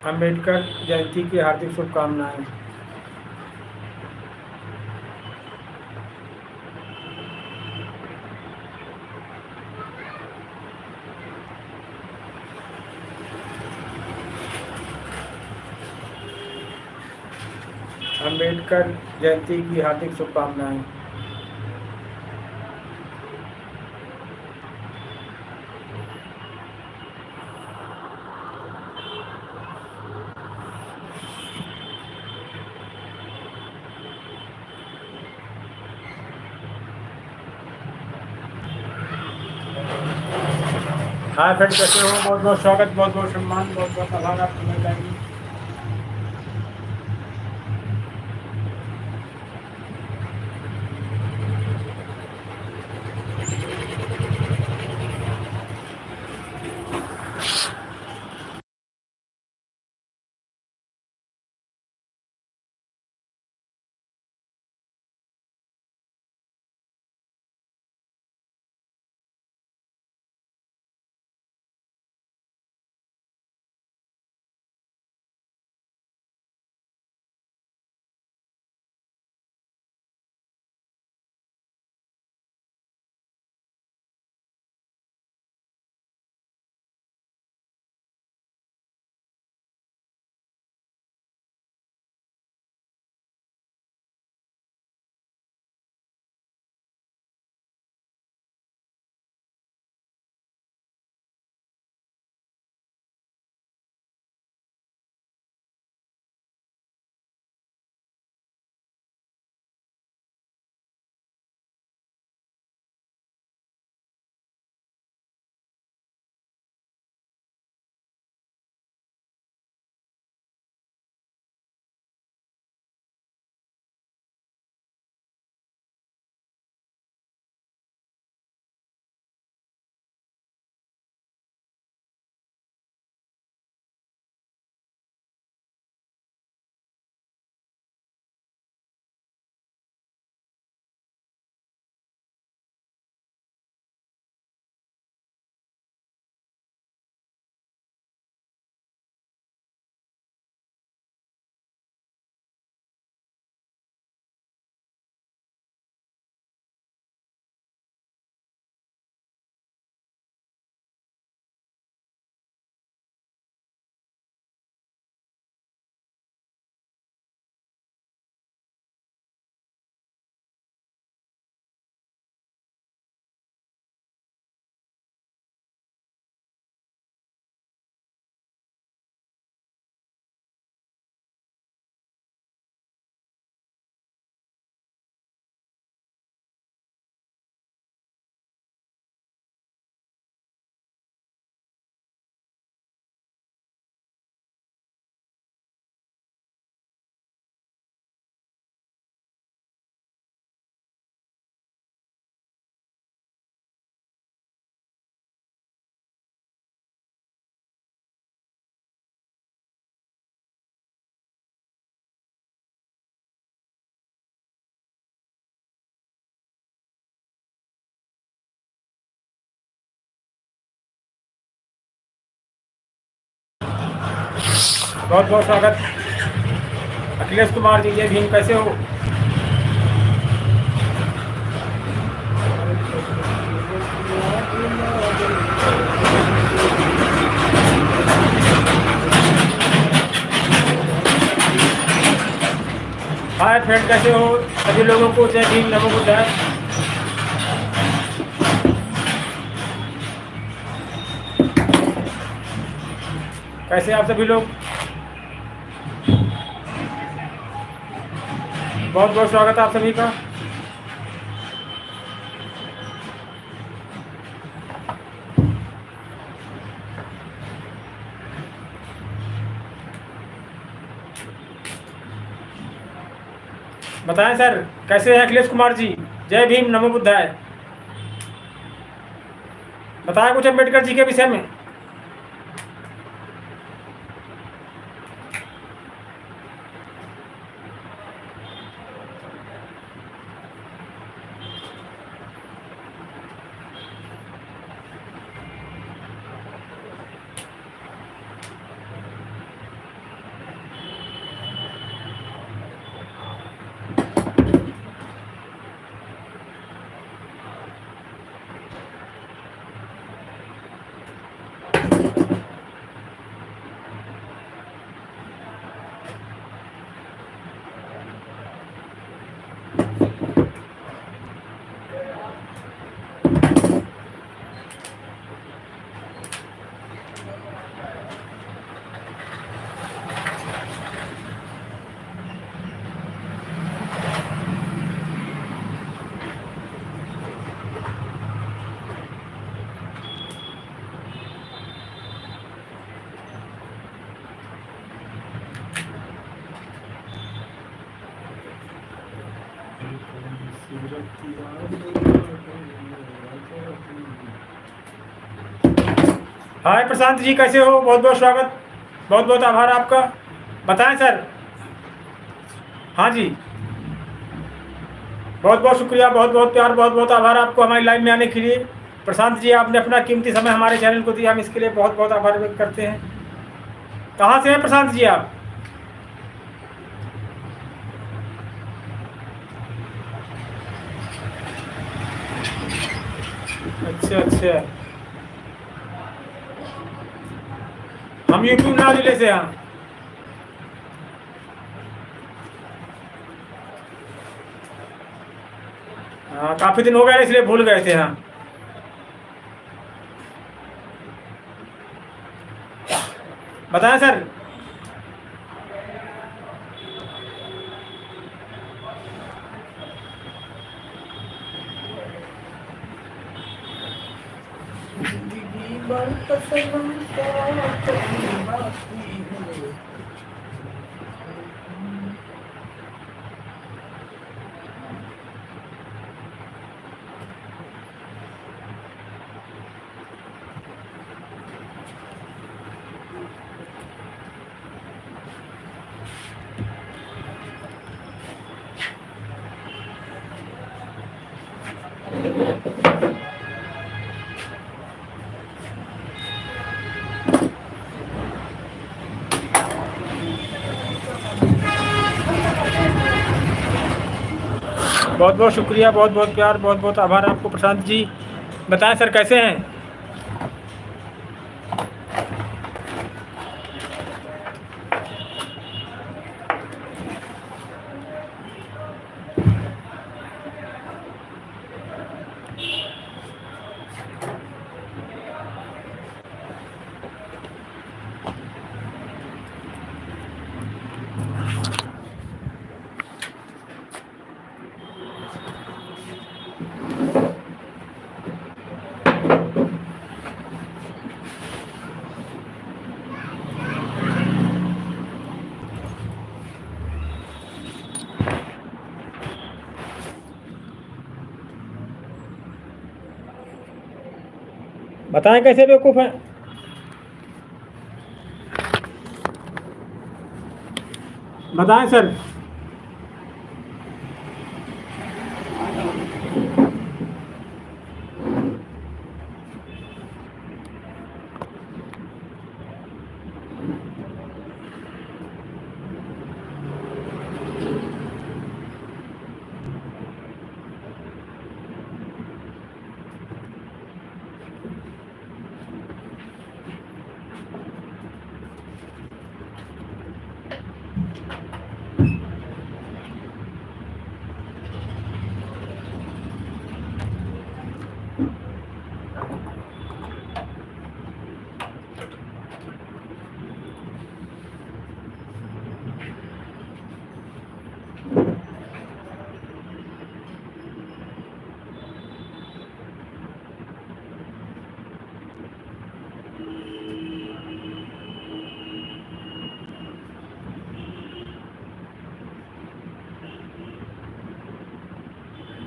अम्बेडकर जयंती की हार्दिक शुभकामनाएं। अम्बेडकर जयंती की हार्दिक शुभकामनाएं। हाँ फ्रेंड, कैसे हो? बहुत बहुत स्वागत, बहुत बहुत सम्मान, बहुत बहुत आभार आपको मिल जाएंगे। बहुत बहुत स्वागत। अखिलेश कुमार जी, जय भीम, कैसे हो? हाय फ्रेंड, कैसे हो? सभी लोगों को जय भीम, नमो बुद्धाय। कैसे आप सभी लोग? बहुत बहुत स्वागत आप सभी का। बताएं सर, कैसे हैं अखिलेश कुमार जी? जय भीम, नमो बुद्धाय। बताएं कुछ अम्बेडकर जी के विषय में। हाय प्रशांत जी, कैसे हो? बहुत बहुत स्वागत, बहुत बहुत आभार आपका। बताएं सर। हाँ जी, बहुत बहुत शुक्रिया, बहुत बहुत प्यार, बहुत बहुत आभार आपको हमारी लाइव में आने के लिए। प्रशांत जी, आपने अपना कीमती समय हमारे चैनल को दिया, हम इसके लिए बहुत बहुत आभार व्यक्त करते हैं। कहाँ से हैं प्रशांत जी आप? अच्छा अच्छा, हम यूपी उन्नाव जिले से हैं। हाँ, काफ़ी दिन हो गए इसलिए भूल गए थे। हाँ, बताएं सर। बहुत बहुत शुक्रिया, बहुत बहुत प्यार, बहुत बहुत आभार आपको प्रशांत जी। बताएं सर, कैसे हैं? बताएं कैसे बेवकूफ़ हैं? बताएं सर।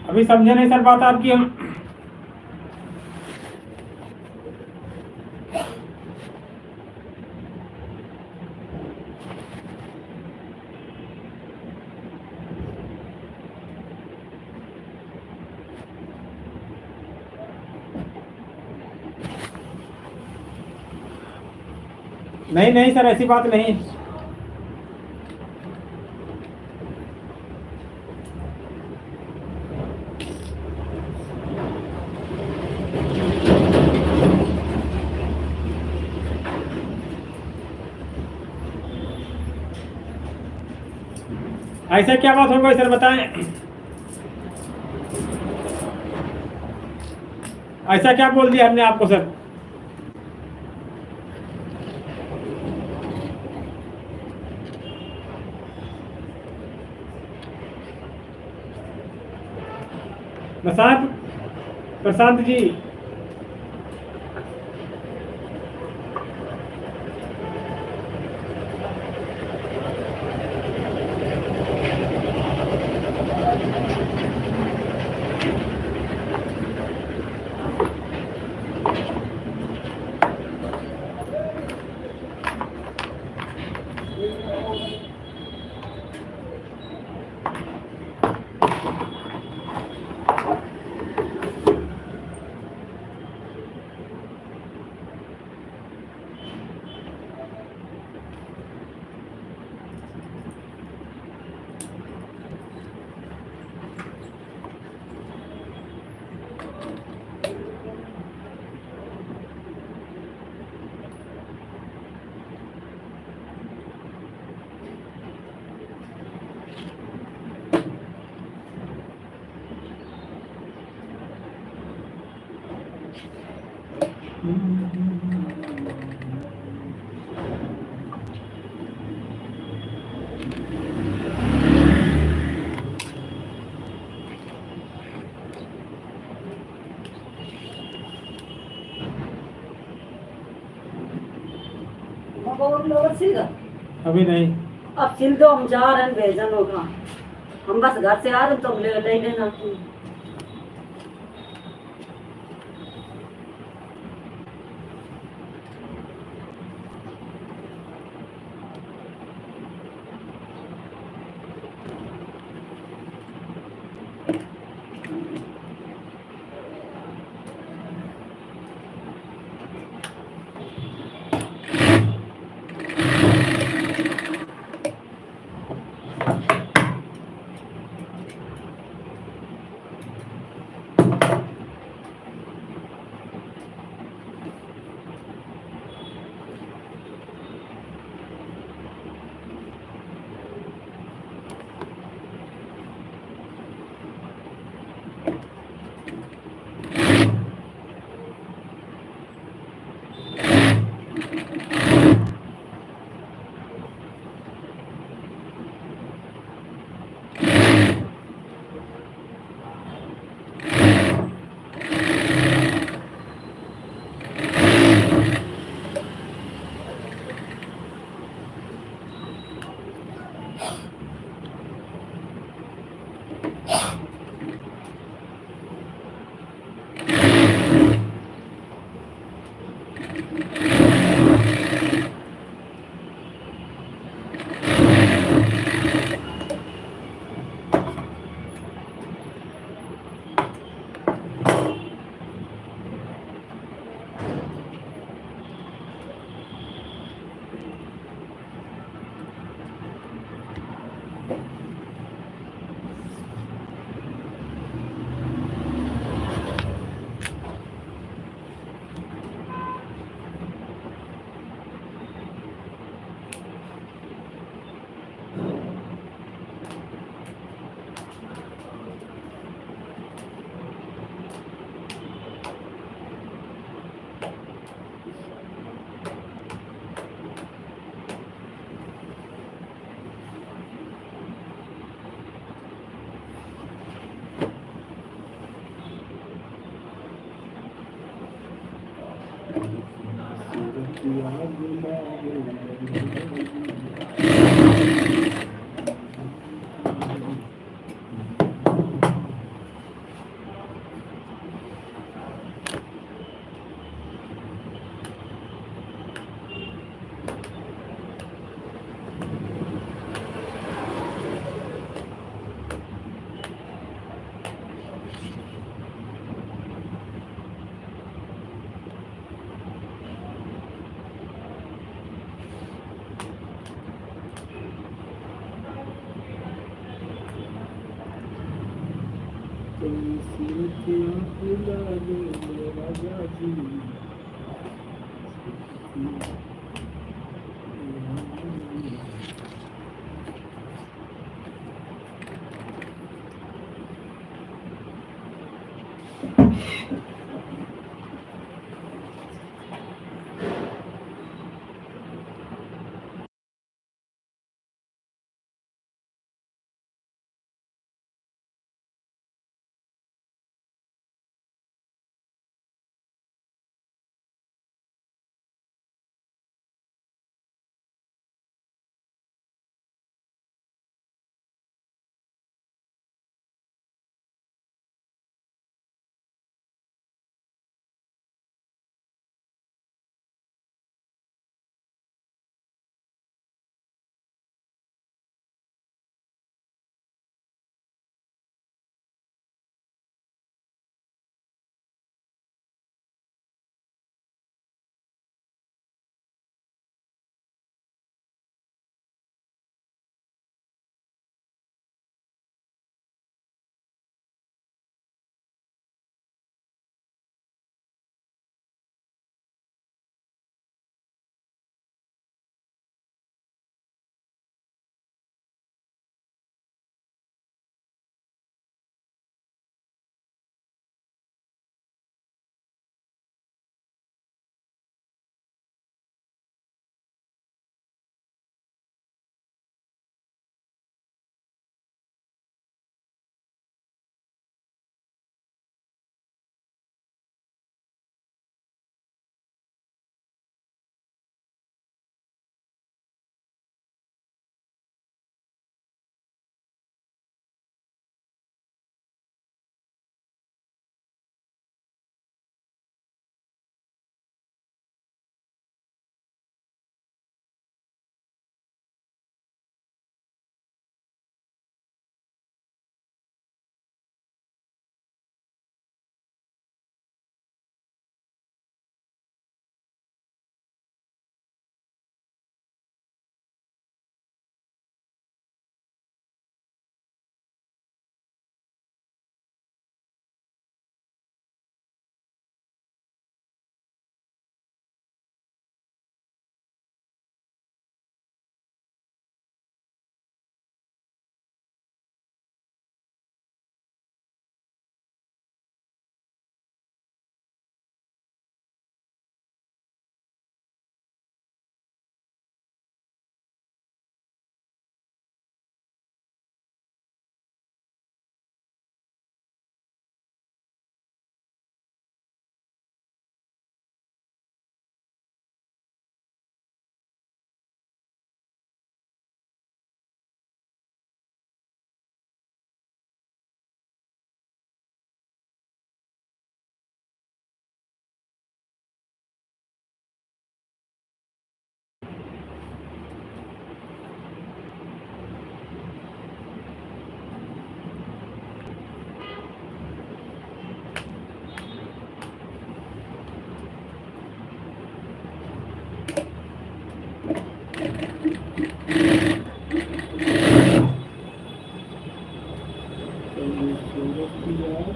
अभी समझे नहीं सर बात आपकी हम। नहीं नहीं सर, ऐसी बात नहीं। ऐसा क्या बात हो गई सर, बताएं। ऐसा क्या बोल दिया हमने आपको सर? प्रशांत, प्रशांत जी, अभी नहीं। अब सिल दो, हम जा रहे हैं भेजन होगा। हम बस घर से आ रहे हैं, तो ले लेना।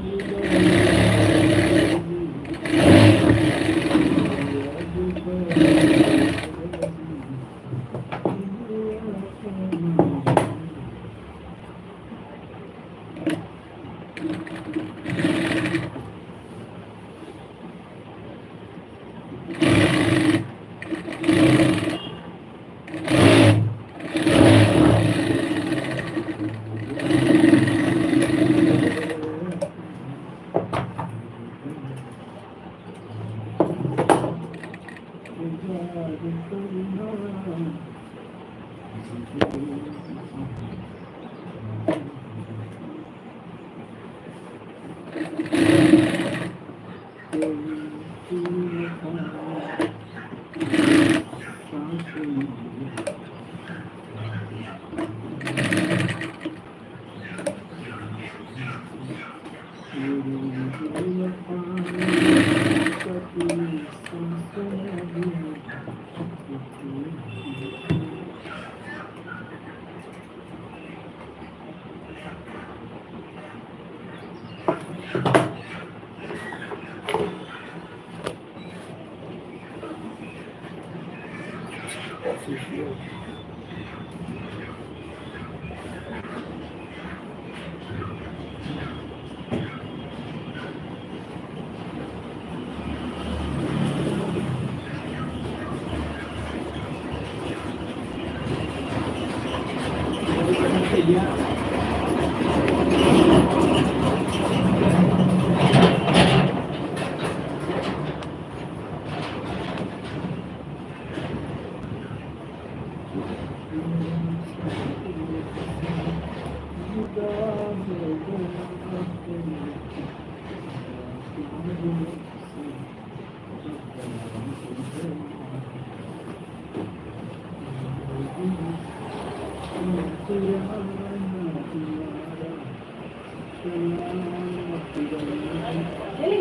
ठीक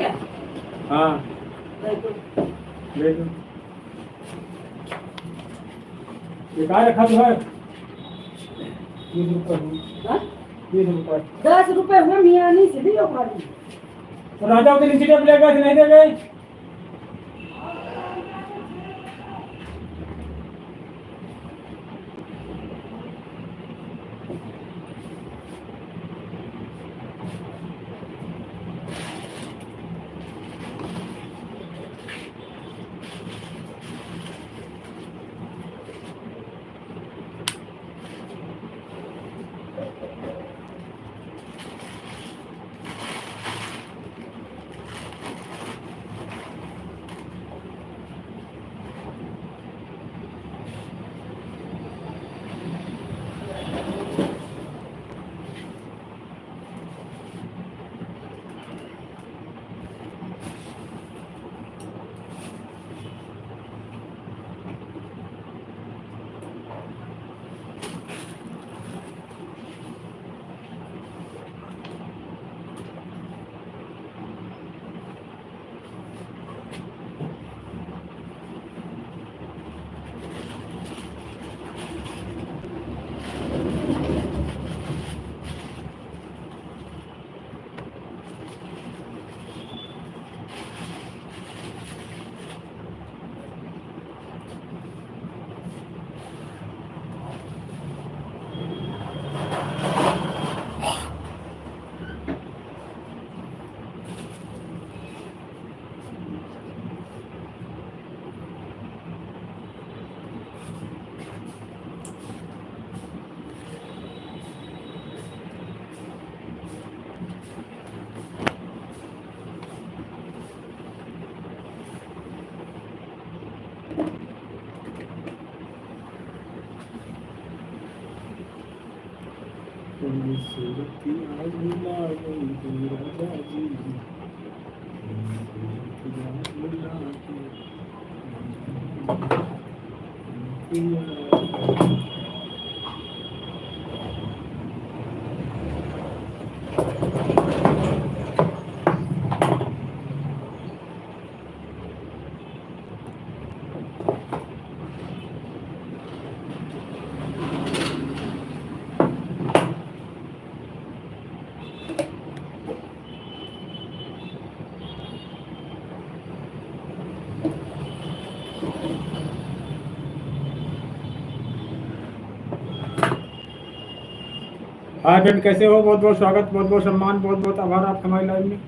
है हाँ देखो ले लो। ये कहाँ रखा तो है 20 रुपये हाँ? 20 रुपये 10 रुपए हुए मियाँ नहीं से लियो खाली तो राजा उधर नीचे टेप लेगा कि नहीं दे गए हाय फ्रेंड, कैसे हो? बहुत बहुत स्वागत, बहुत बहुत सम्मान, बहुत बहुत आभार आपका हमारी लाइव में।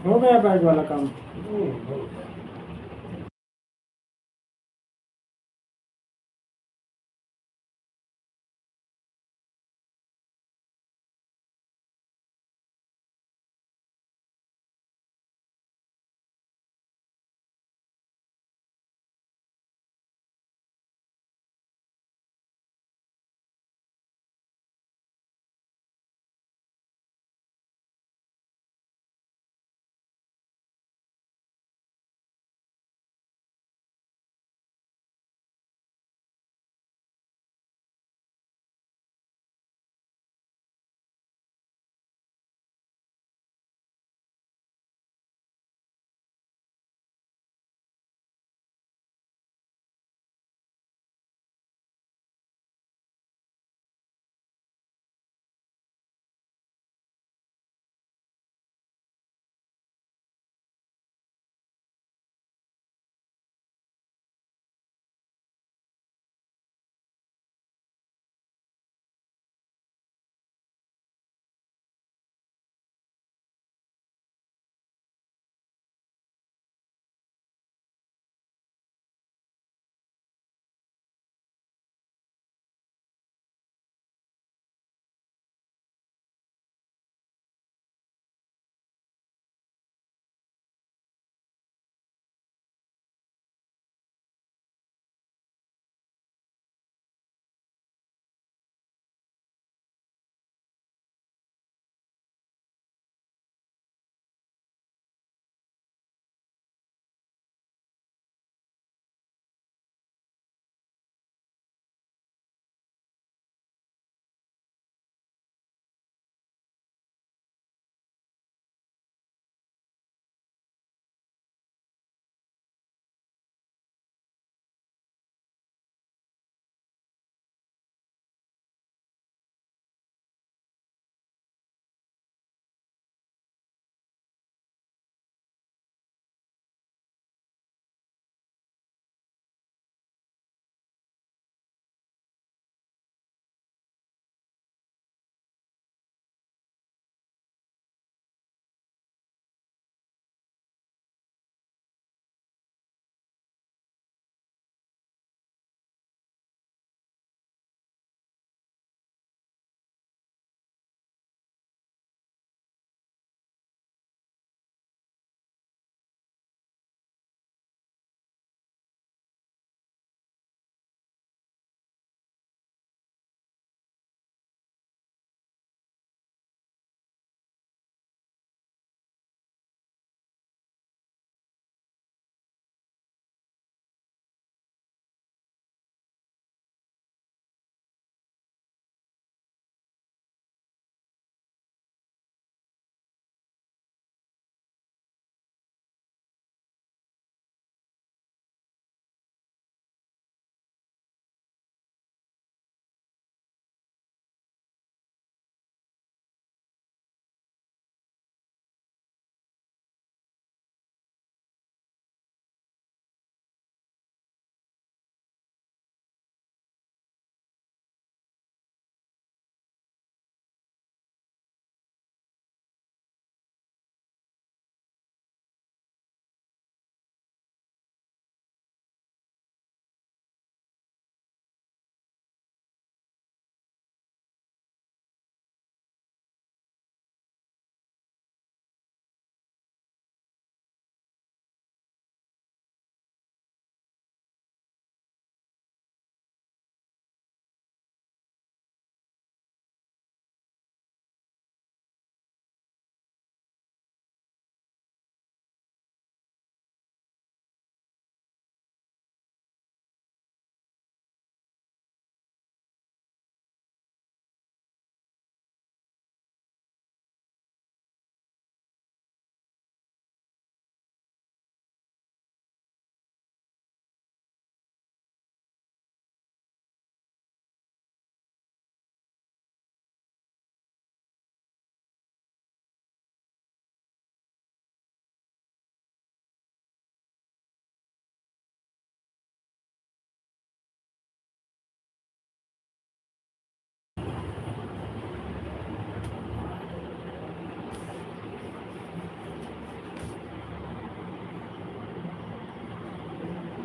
हो गया बैग वाला काम।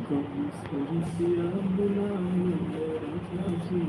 कौन सुरतिया बुलाए राजा जी।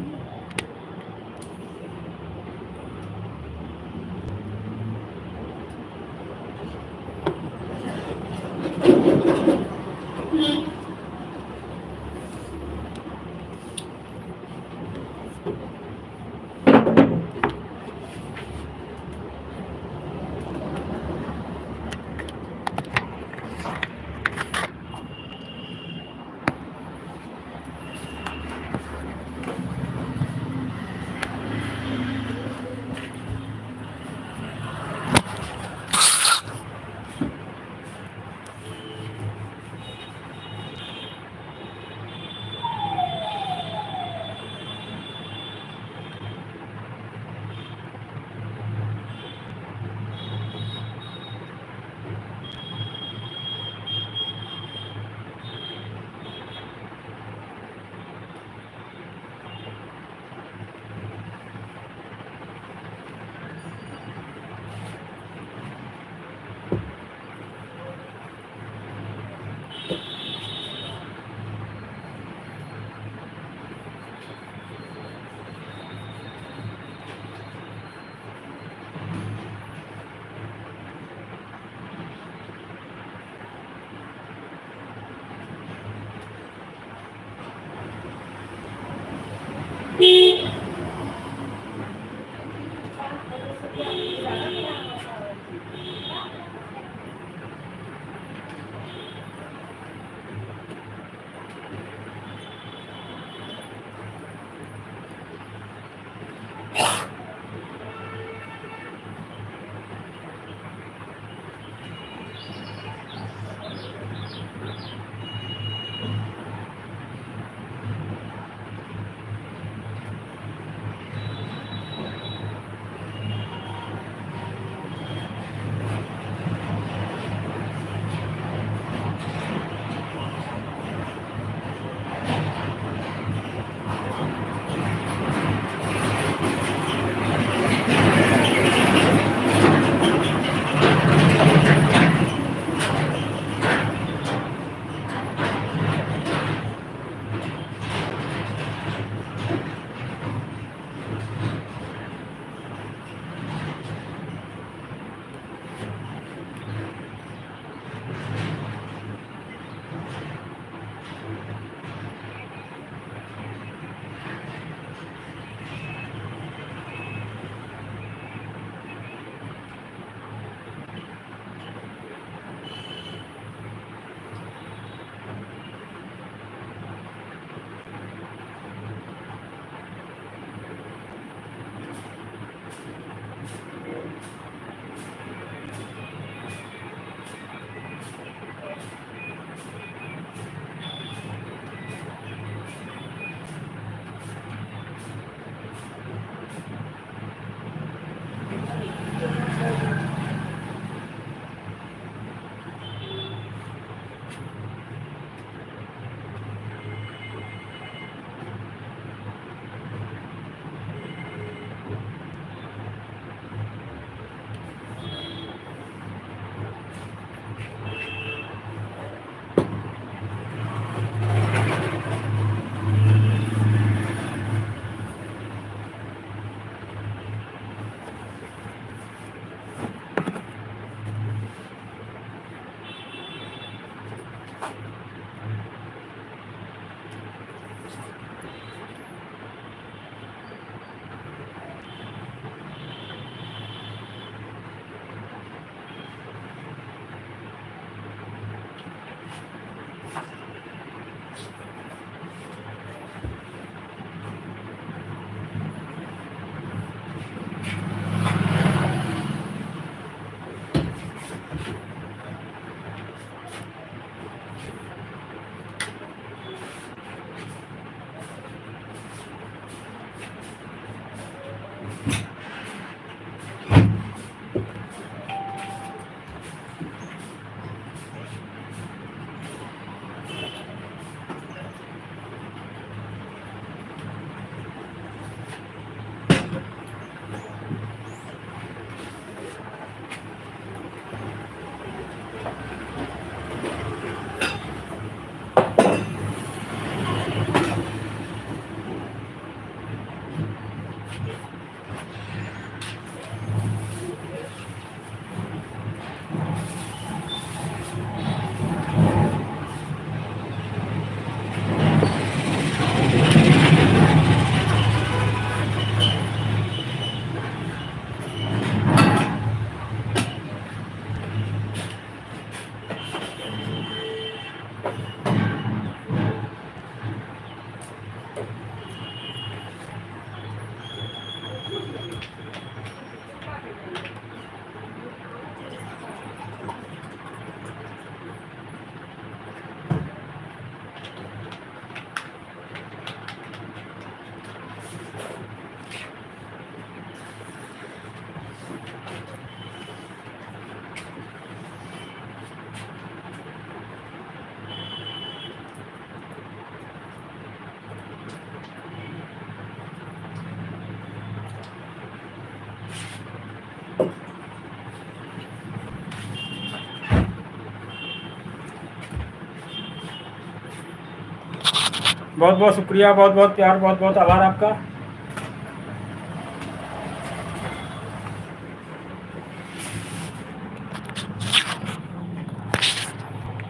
बहुत बहुत शुक्रिया, बहुत बहुत प्यार, बहुत बहुत आभार आपका।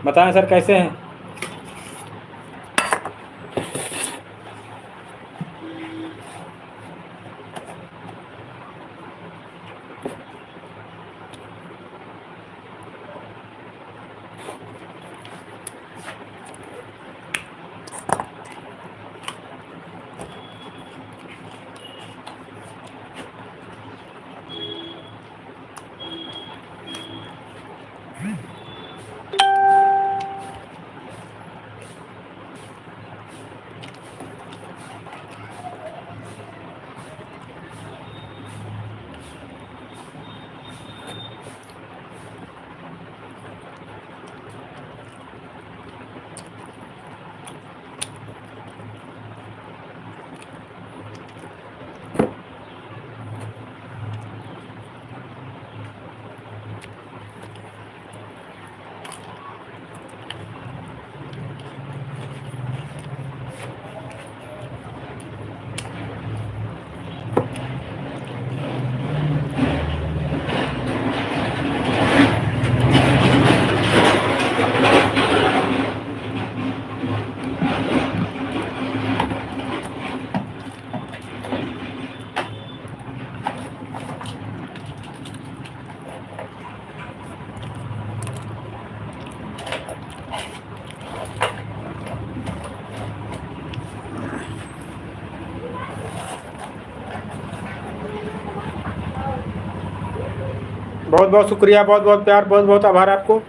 बताएं सर कैसे हैं? बहुत बहुत शुक्रिया, बहुत बहुत प्यार, बहुत बहुत आभार आपको।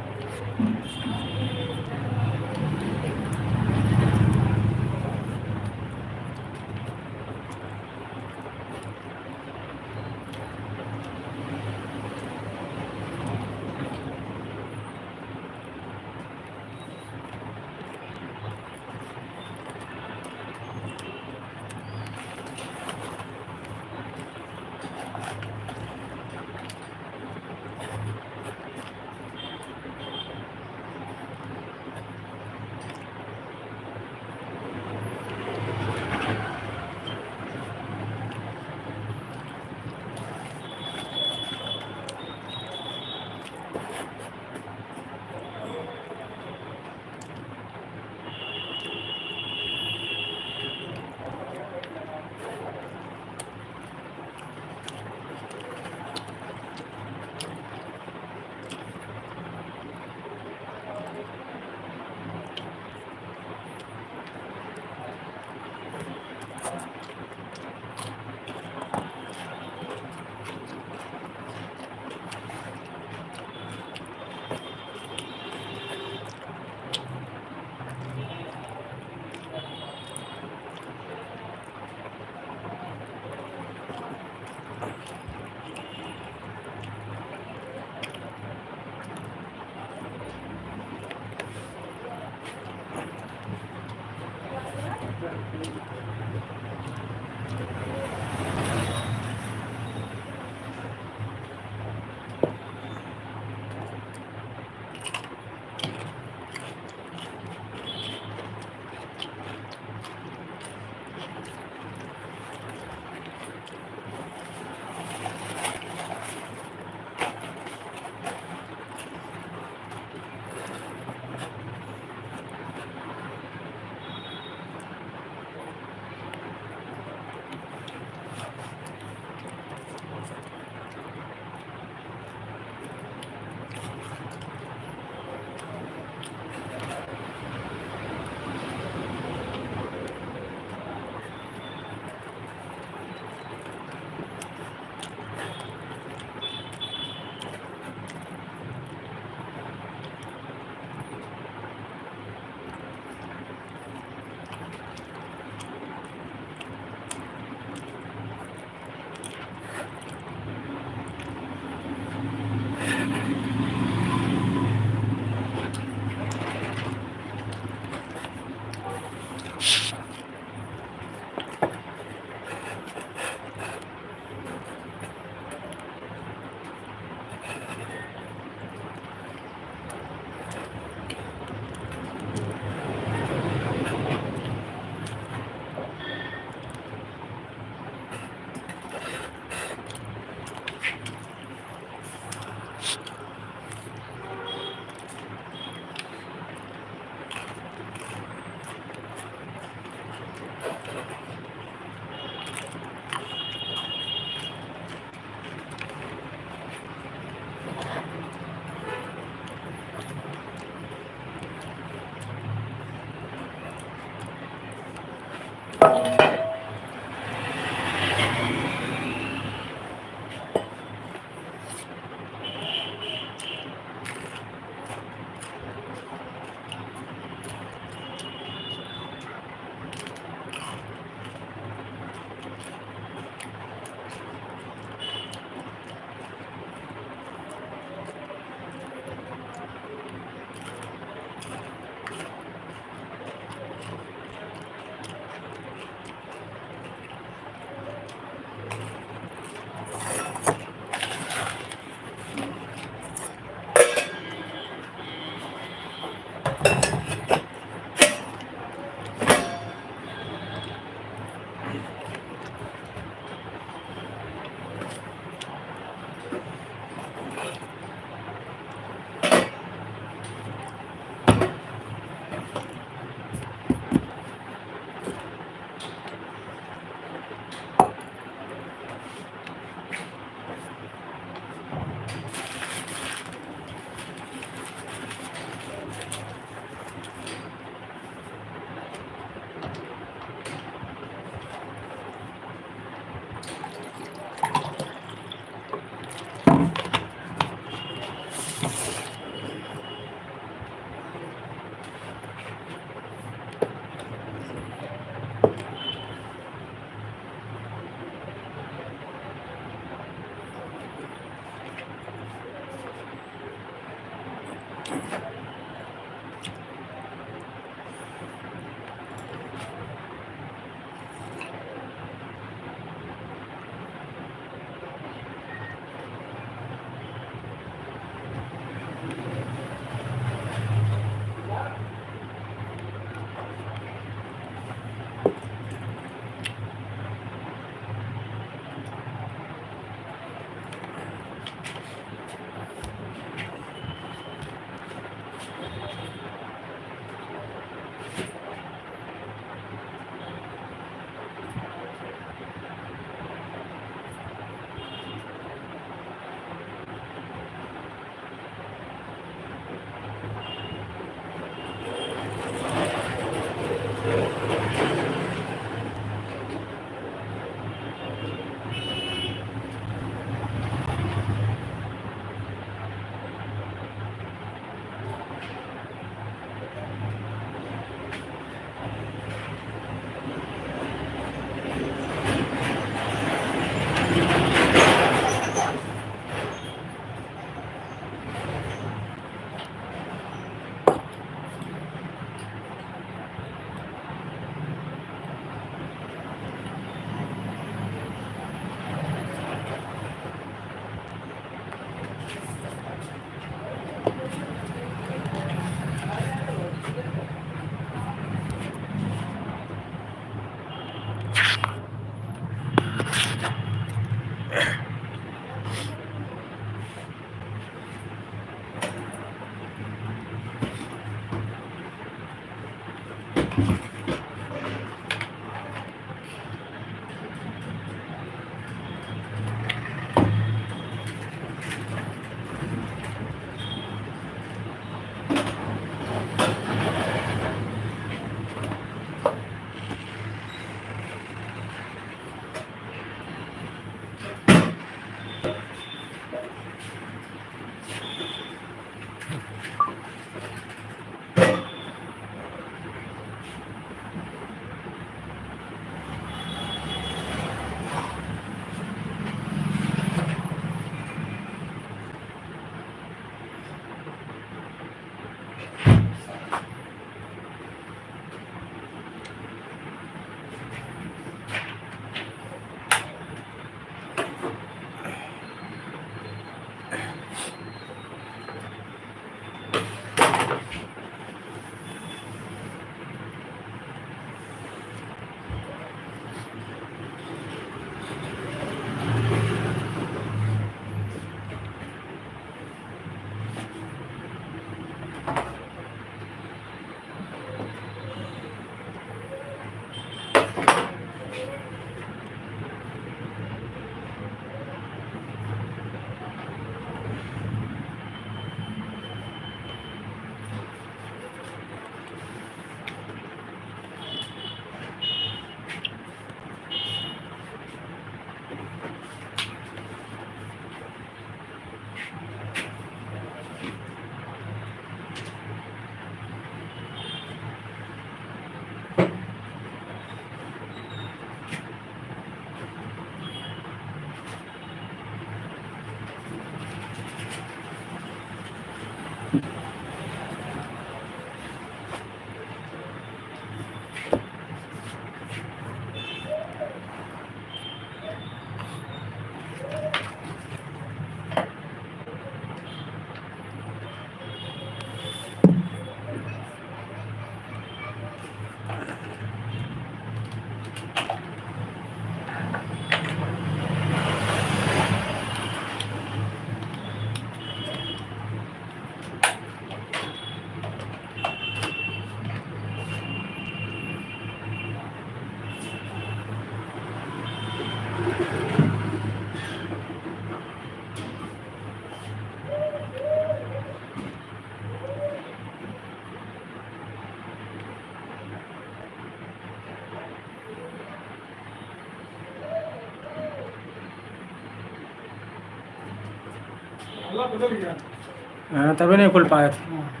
हाँ, तभी नहीं खुल पाया था।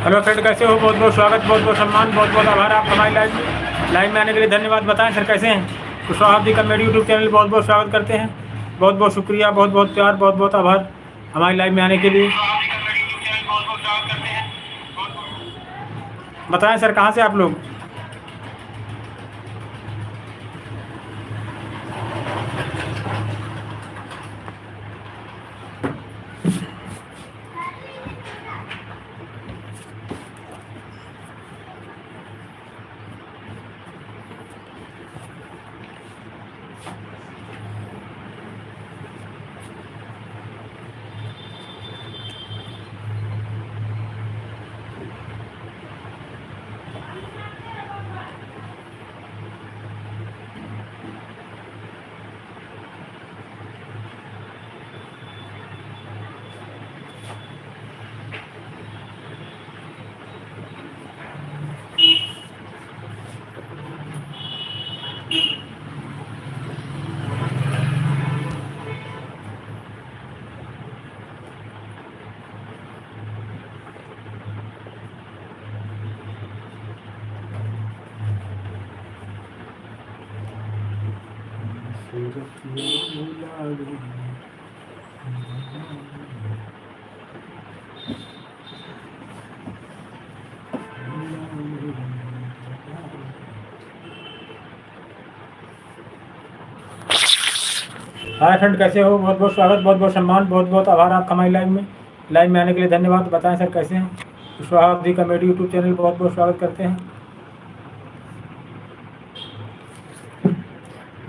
हेलो फ्रेंड, कैसे हो? बहुत बहुत स्वागत, बहुत बहुत सम्मान, बहुत बहुत आभार आप हमारी लाइव में आने के लिए धन्यवाद। बताएं सर कैसे हैं? कुशवाहा जी का मेरे यूट्यूब चैनल बहुत बहुत स्वागत करते हैं। बहुत बहुत शुक्रिया, बहुत बहुत प्यार, बहुत बहुत आभार हमारी लाइव में आने के लिए। बताएं सर कहाँ से आप लोग? हाय फ्रेंड, कैसे हो? बहुत बहुत स्वागत, बहुत बहुत सम्मान, बहुत बहुत आभार आप हमारी लाइव में आने के लिए धन्यवाद। बताएं सर कैसे हैं? कुशवाहा जी का मेरे यूट्यूब चैनल बहुत बहुत स्वागत करते हैं।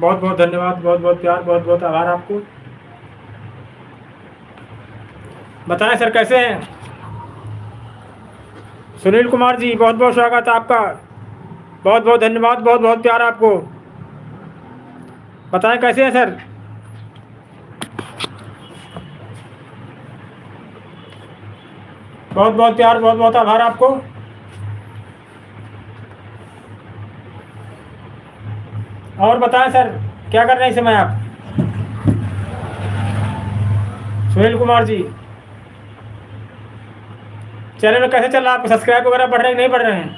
बहुत बहुत धन्यवाद, बहुत बहुत प्यार, बहुत बहुत आभार आपको। बताएं सर कैसे हैं? सुनील कुमार जी, बहुत बहुत स्वागत आपका, बहुत बहुत धन्यवाद, बहुत बहुत प्यार आपको। बताएं कैसे हैं सर? बहुत बहुत प्यार, बहुत बहुत आभार आपको। और बताएं सर क्या कर रहे हैं इस समय आप? सुनील कुमार जी, चैनल में कैसे चल रहा है? आपको सब्सक्राइब वगैरह बढ़ रहे हैं कि नहीं बढ़ रहे हैं?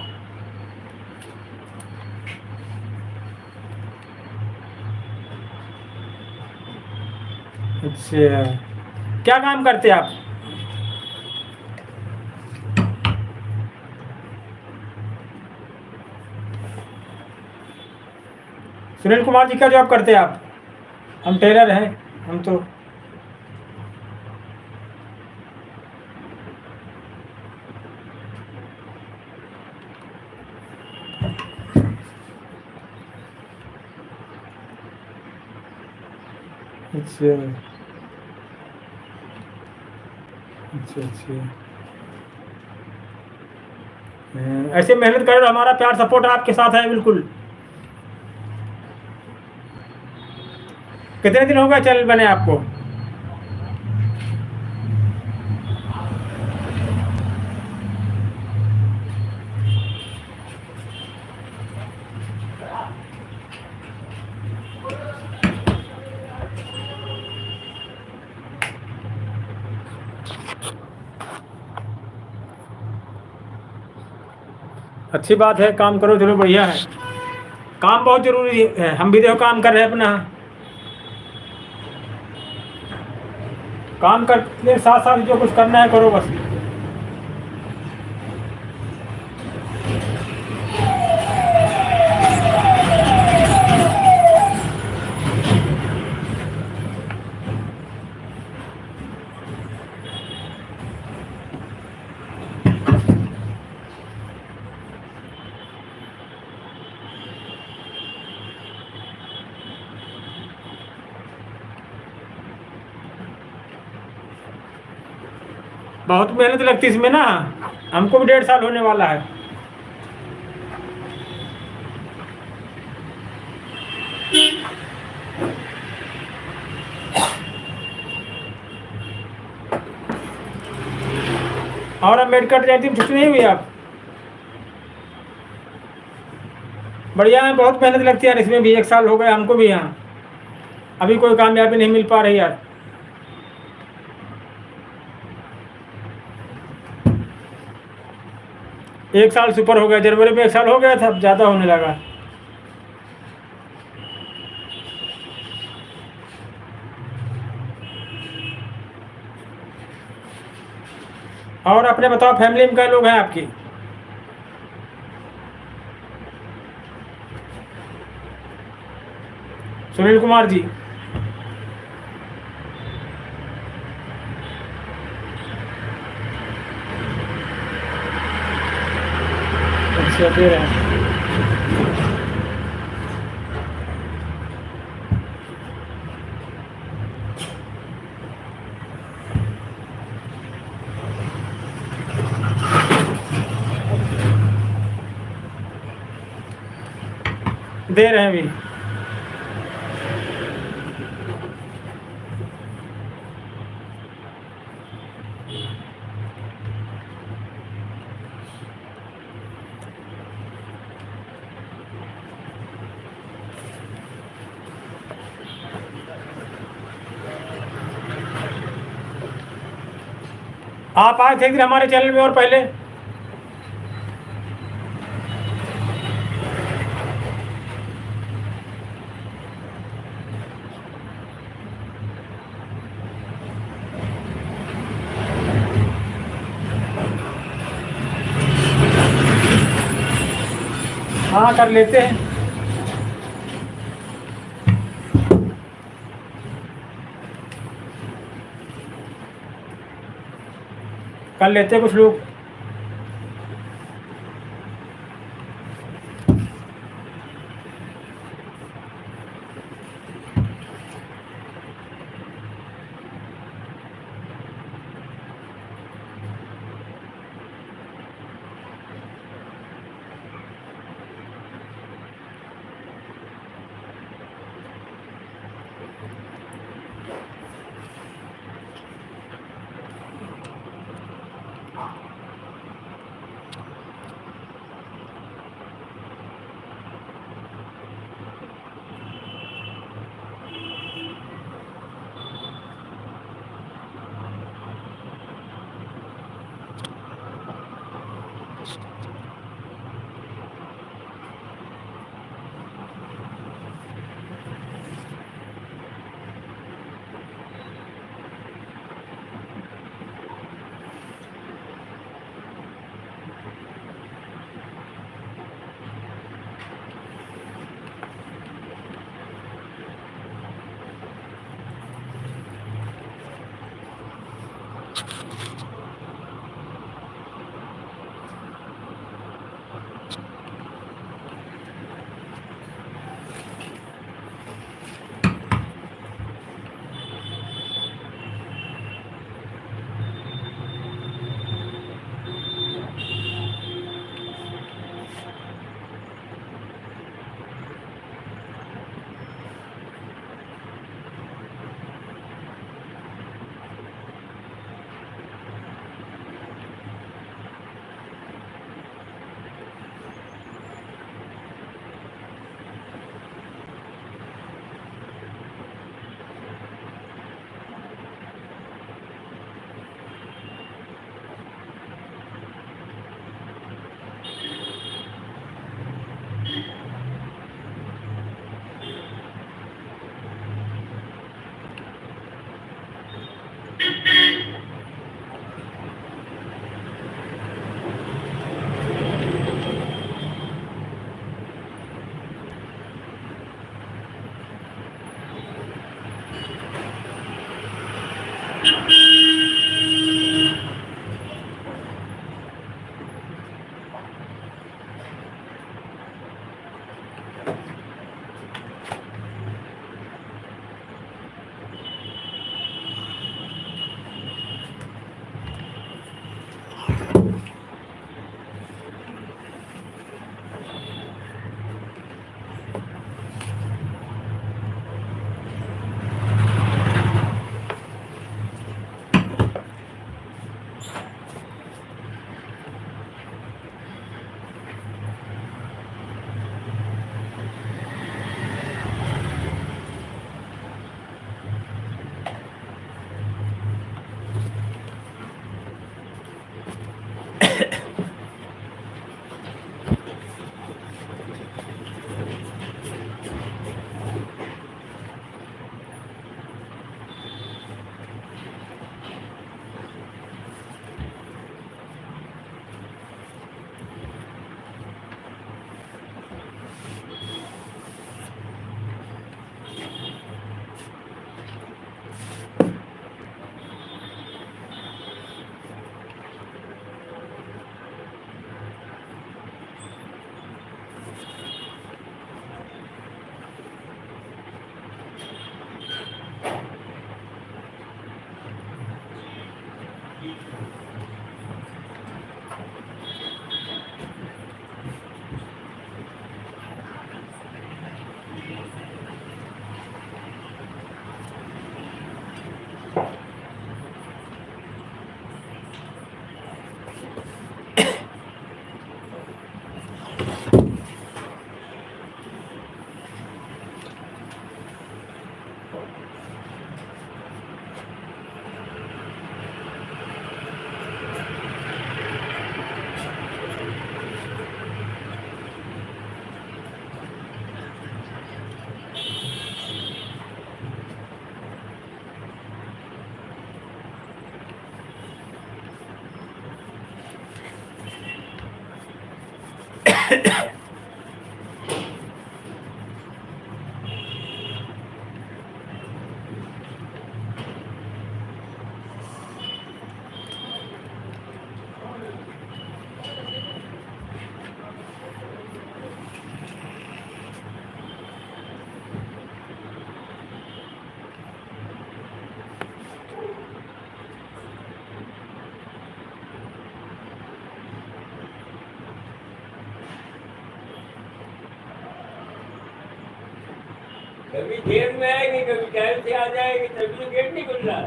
अच्छा, क्या काम करते हैं आप? सुनील कुमार जी क्या जॉब करते हैं आप? हम टेलर हैं, हम तो। अच्छा अच्छा अच्छा। ऐसे मेहनत करो, हमारा प्यार सपोर्ट आपके साथ है बिल्कुल। कितने दिन हो गए चैनल बने आपको? अच्छी बात है, काम करो, चलो बढ़िया है। काम बहुत जरूरी है, हम भी देखो काम कर रहे हैं अपना। काम करने साथ साथ जो कुछ करना है करो बस। बहुत मेहनत लगती है इसमें ना, हमको भी 1.5 साल होने वाला है। और अब मेडिकल जयंती में छुट्टी नहीं हुई आप? बढ़िया है, बहुत मेहनत लगती है यार इसमें भी। 1 साल हो गया हमको भी यहाँ, अभी कोई कामयाबी नहीं मिल पा रही यार। 1 साल से ऊपर हो गया, जनवरी में 1 साल हो गया था, अब ज़्यादा होने लगा। और अपने बताओ, फैमिली में क्या लोग हैं आपकी? सुनील कुमार जी। अच्छा, दे रहे हैं। दे रहे हैं अभी। आप आए थे एक दिन हमारे चैनल में और पहले? हाँ, कर लेते हैं। कर लेते हैं कुछ लोग। कभी देर में आएगी, कभी टाइम से आ जाएगी, तभी तो गेट नहीं खुल रहा।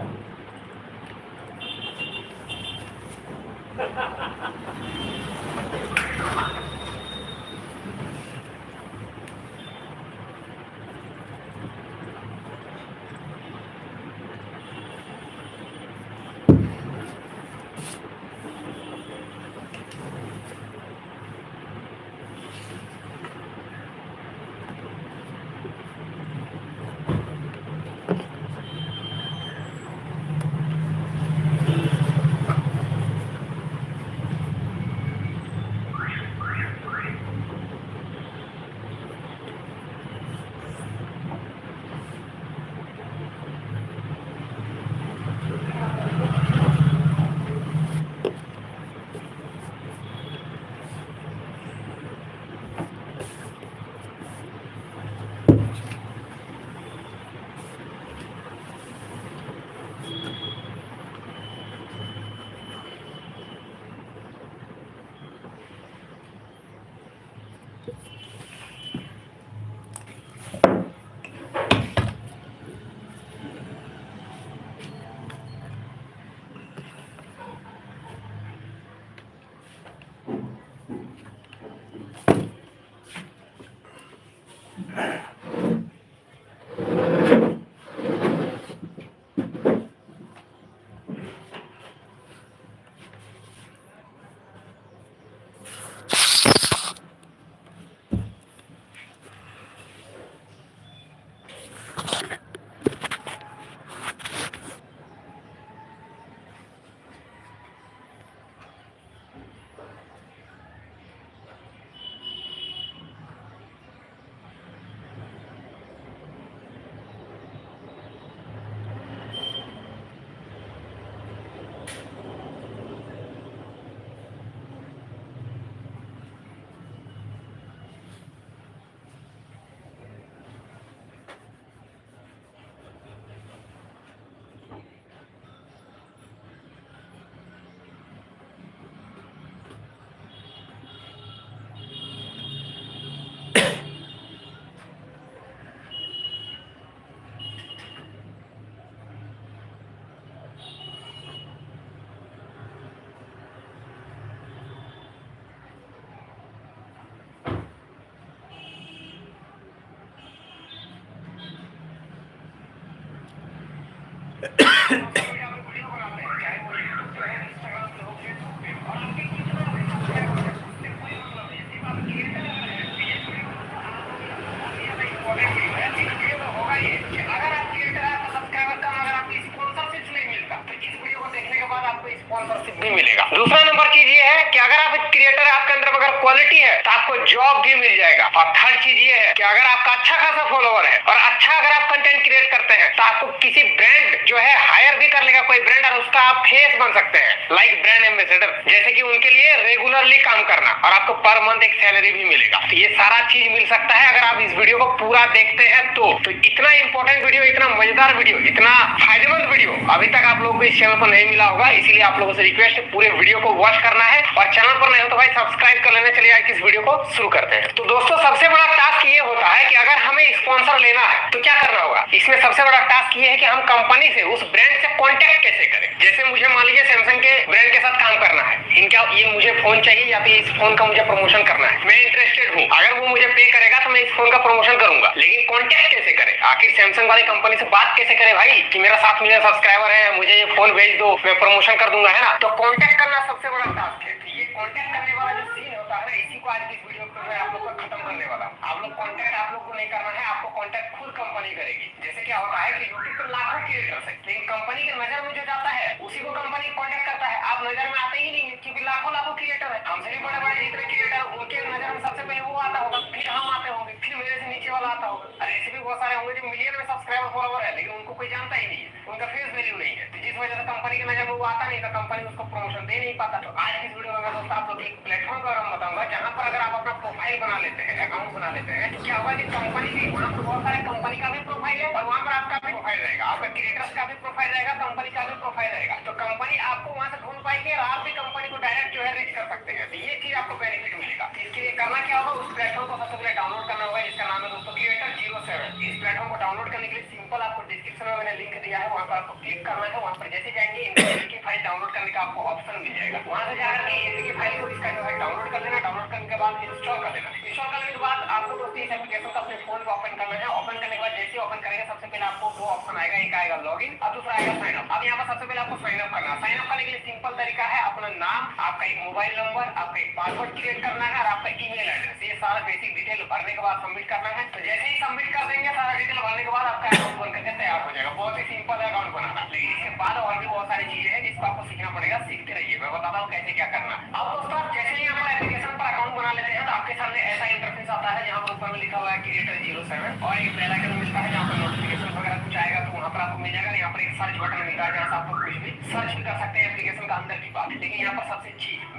स्पॉन्सरशिप भी मिलेगा। दूसरा नंबर चीज ये है कि अगर आप एक क्रिएटर है, आपके अंदर अगर क्वालिटी है तो आपको जॉब भी मिल जाएगा। और थर्ड चीज ये है कि अगर आपका अच्छा खासा फॉलोवर है और अच्छा अगर आप कंटेंट क्रिएट करते हैं तो आपको किसी ब्रांड जो है हायर भी कर लेगा, कोई ब्रांड, और उसका आप फेस बन सकते हैं, लाइक ब्रांड एम्बेसडर, जैसे कि उनके लिए रेगुलरली काम करना, और आपको पर मंथ एक सैलरी भी मिलेगा। तो ये सारा चीज मिल सकता है अगर आप इस वीडियो को पूरा देखते हैं तो इतना इंपॉर्टेंट वीडियो, इतना मजेदार वीडियो, इतना फायदेमंद वीडियो अभी तक आप लोगों को इस चैनल पर नहीं मिला होगा, इसीलिए आप लोगों से रिक्वेस्ट है पूरे वीडियो को वॉच करना है और चैनल पर नए हो तो भाई सब्सक्राइब कर लेना। चलिए आज इस वीडियो को शुरू करते हैं। तो दोस्तों सबसे बड़ा टास्क ये होता है कि अगर हमें स्पॉन्सर लेना है तो क्या करना होगा। इसमें सबसे बड़ा टास्क ये है कि हम कंपनी से उस ब्रांड से कांटेक्ट कैसे करें। जैसे मुझे मान लीजिए सैमसंग के ब्रांड के साथ काम करना है, इनका ये मुझे फोन चाहिए या फिर इस फोन का मुझे प्रमोशन करना है, मैं इंटरेस्टेड हूँ। अगर वो मुझे पे करेगा तो मैं इस फोन का प्रमोशन करूंगा, लेकिन कांटेक्ट कैसे करें। आखिर सैमसंग वाली कंपनी से बात कैसे करें भाई कि मेरा 7 मिलियन सब्सक्राइबर है, मुझे ये फोन भेज दो, मैं प्रमोशन कर दूंगा, है ना। तो कांटेक्ट करना सबसे बड़ा टास्क है। ये कांटेक्ट करने वाला जो सीन होता है ना, इसी को आज की इस वीडियो में आप लोग को खत्म करने वाला हूं। आप लोग कांटेक्ट आप लोग को नहीं करना है, आपको कांटेक्ट खुद कंपनी करेगी। जैसे क्या होता है कि यूट्यूब पर लाखों क्रिएटर्स है, लेकिन कंपनी के नजर में जो जाता है उसी को कंपनी कांटेक्ट करता है। आप नजर में आते ही नहीं है क्योंकि लाखों क्रिएटर है। हमसे भी बड़े बड़े जितने क्रिएटर उनके नजर में सबसे पहले वो आता होगा, फिर हम आते होंगे, फिर मेरे से नीचे वाला आता होगा। और ऐसे भी बहुत सारे होंगे जो मिलियन में सब्सक्राइबर फॉलोवर है, लेकिन उनको कोई जानता ही नहीं है, उनका फेस वैल्यू नहीं है। जिस वजह से कंपनी के नजर में वो आता नहीं तो कंपनी उसको प्रमोशन दे नहीं पाता। तो आज की इस वीडियो में मैं दोस्तों आप लोग एक प्लेटफॉर्म का नाम बताऊंगा जहां पर अगर आप अपना प्रोफाइल बना लेते हैं, अकाउंट बना लेते हैं, तो क्या होगा कि कंपनी भी वहां पर बहुत सारे कंपनी का भी प्रोफाइल है और वहां पर आपका भी प्रोफाइल रहेगा, आपका क्रिएटर्स का भी प्रोफाइल रहेगा, कंपनी का भी प्रोफाइल रहेगा। तो कंपनी आपको वहां से ढूंढ पाएगी और आप भी कंपनी को डायरेक्ट जो है रीच कर सकते हैं। तो ये चीज आपको बेनिफिट मिलेगा। इसके लिए करना क्या होगा, उस प्लेटफॉर्म को सबसे पहले डाउनलोड करना होगा, जिसका नाम है दोस्तों क्रिएटर 07। इस प्लेटफॉर्म को डाउनलोड करने के लिए सिंपल आपको डिस्क्रिप्शन में मैंने लिंक दिया है, वहां पर आपको क्लिक करना है। वहां पर जैसे जाएंगे एपीके फाइल डाउनलोड करने का आपको ऑप्शन मिल जाएगा। वहां से जाकर के एपीके फाइल को इसका जो है डाउनलोड कर लेना। डाउनलोड करने के बाद इंस्टॉल कर लेना। इंस्टॉल करने के बाद आपको दोस्तों इस एप्लीकेशन को अपने फोन पर ओपन करना है। ओपन करने के बाद जैसे ओपन करेंगे सबसे पहले आपको दो ऑप्शन आएगा, एक आएगा लॉगिन और दूसरा आएगा साइन अप। अब यहाँ पर सबसे पहले आपको साइन अप करना है। साइन अप करने के लिए सिंपल तरीका है, अपना नाम, आपका एक मोबाइल नंबर, आपका एक पासवर्ड क्रिएट करना है और आपका ईमेल एड्रेस, ये सारा बेसिक डिटेल भरने के बाद सबमिट करना है। तो जैसे ही सबमिट कर देंगे सारा डिटेल भरने के बाद आपका अकाउंट बन करके तैयार हो जाएगा। बहुत ही सिंपल है अकाउंट बनाना, लेकिन इसके बाद और भी बहुत सारी चीजें हैं जिसको आपको सीखना पड़ेगा। सीखते रहिए, मैं बताता हूँ कैसे क्या करना। अब दोस्तों आप जैसे ही हमारे एप्लीकेशन पर अकाउंट बना लेते हैं तो आपके सामने ऐसा इंटरफेस आता है जहाँ पर ऊपर में लिखा हुआ है क्रिएटर 07 और एक बेल आइकन मिलता है जहाँ पर नोटिफिकेशन वगैरह कुछ आएगा तो वहाँ पर आपको मिल जाएगा। यहाँ पर एक सर्च बटन मिलता है जहाँ से आप लोग कुछ भी सर्च भी कर सकते हैं एप्लीकेशन का अंदर की बात। लेकिन यहाँ पर सबसे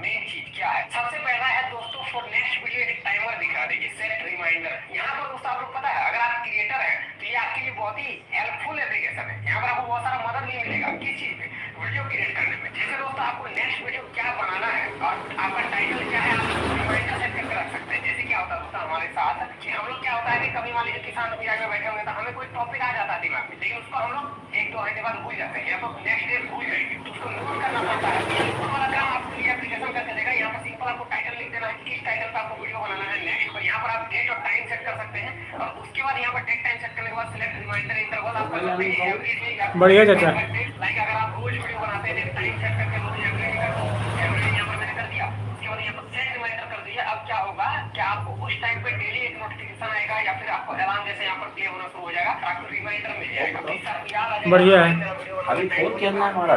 मेन चीज क्या है, सबसे पहला है दोस्तों फॉर नेक्स्ट वीडियो एक टाइमर दिखा देगी, सेट रिमाइंडर। यहाँ पर दोस्तों आप लोग पता है अगर आप क्रिएटर है तो ये आपके लिए बहुत ही हेल्पफुल एप्लीकेशन है। यहाँ पर आपको बहुत सारा मदद नहीं मिलेगा किस चीज पे, वीडियो क्रिएट करने में। जैसे दोस्तों आपको नेक्स्ट वीडियो क्या बनाना है और आपका टाइटल क्या है, आप रिमाइंडर सेट करके रख सकते हैं। जैसे क्या होता है दोस्तों हमारे साथ कि हम लोग क्या होता है कि कभी मान लीजिए किसान बाजार में बैठे होंगे तो हमें कोई टॉपिक आ जाता है दिमाग में, लेकिन उसको हम लोग 1-2 घंटे बाद भूल जाते हैं या तो नेक्स्ट डे भूल जाएंगे, तो उसको नोट करना पड़ता है। वो वाला काम आपको ये एप्लीकेशन करके देगा। यहाँ पर सिंपल आपको टाइटल लिख देना है, किस टाइटल पर आपको वीडियो बनाना है नेक्स्ट, और यहाँ पर आप डेट और टाइम सेट कर सकते हैं। और उसके बाद यहाँ पर डेट टाइम सेट करने के बाद सिलेक्ट रिमाइंडर इंटरवल आप कर सकते हैं एवरी। बढ़िया चाचा। लाइक अगर आप रोज वीडियो बनाते हैं टाइम सेट करके रोज एवरी यहाँ पर मैंने कर दिया, उसके बाद यहाँ पर सेट रिमाइंडर कर दिया। अब क्या होगा कि आपको उस टाइम पे डेली एक नोटिफिकेशन आएगा या फिर आपको अलार्म जैसे यहाँ पर प्ले होना शुरू हो जाएगा, आपको रिमाइंडर मिल जाएगा। याद आ जाएगा बढ़िया है। अभी फोन करना हमारा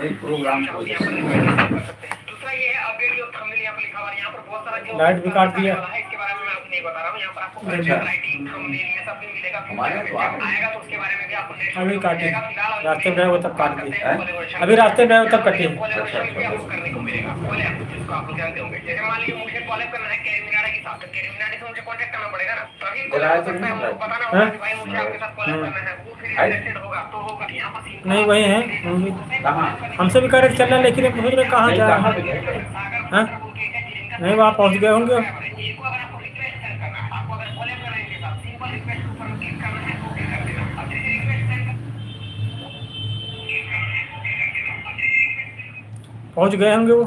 एक प्रोग्राम को दूसरा ये है अपडेट जो थंबनेल यहाँ पर लिखा हुआ है, यहाँ पर बहुत सारा जो लाइट भी काट दिया। इसके बारे में मैं आपको नहीं बता रहा हूँ। यहाँ पर आपको राइटिंग थंबनेल ये सब भी मिलेगा, आएगा तो उसके बारे में भी आपको अभी काटे, रास्ते में वो तब काट दिए, अभी रास्ते में तब कटे। करने को मिलेगा जिसको आप लोग जानते होंगे। जैसे मान लीजिए मुझे कॉलेज करना है कैरिमिनाडा के साथ, तो कैरिमिनाडा से मुझे कांटेक्ट करना पड़ेगा ना, तभी कॉलेज करना है, मुझे बताना होगा कि भाई मुझे आपके साथ कॉलेज करना है, वो फिर रिलेटेड होगा तो होगा। यहाँ पर नहीं वही है, हमसे भी करेक्ट चल रहा है, लेकिन अब सोच रहे कहाँ जा रहा है। नहीं वहाँ पहुँच गए होंगे। पहुँच गए होंगे वो,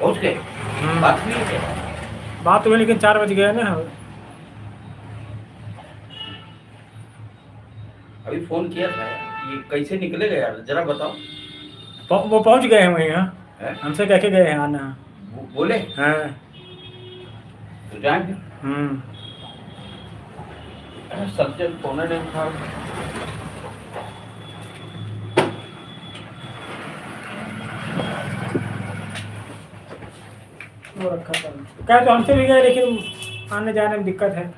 पहुंच गए। बात हुई है, बात हुई लेकिन 4 बज गया ना। अभी फोन किया था, ये कैसे निकलेगा यार जरा बताओ। वो पहुँच गए हैं वहीं। हाँ है? हमसे कह के गए हैं आना। बोले हाँ तो जाएंगे। सब्जेक्ट फोन नहीं उठा। वो रखा था क्या, तो हमसे भी गए लेकिन आने जाने में दिक्कत है।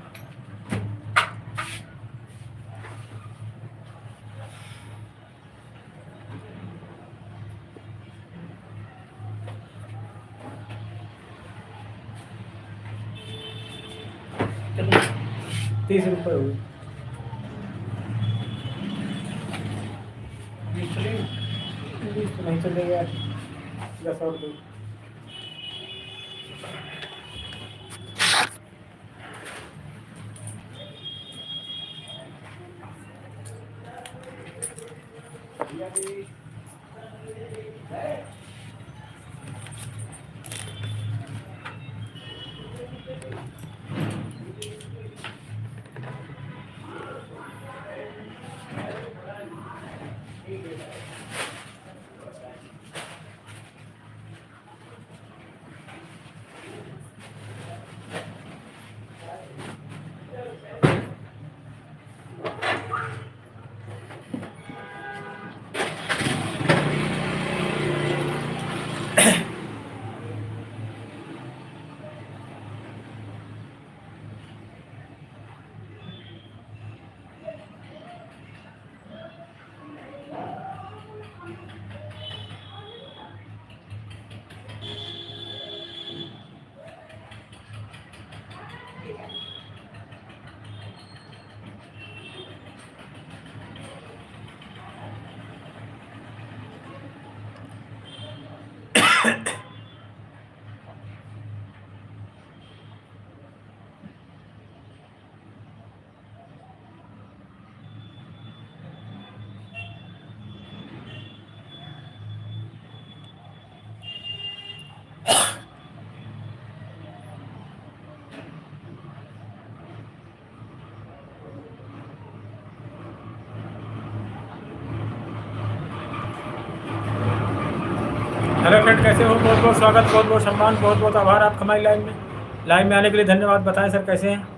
चलो 30 रुपये हुए। 20 तो नहीं चलेगा यार, 10 और दो। हेलो फ्रेंड, कैसे हो? बहुत बहुत स्वागत, बहुत बहुत सम्मान, बहुत बहुत आभार आपका हमारी लाइव में आने के लिए धन्यवाद। बताएं सर कैसे हैं?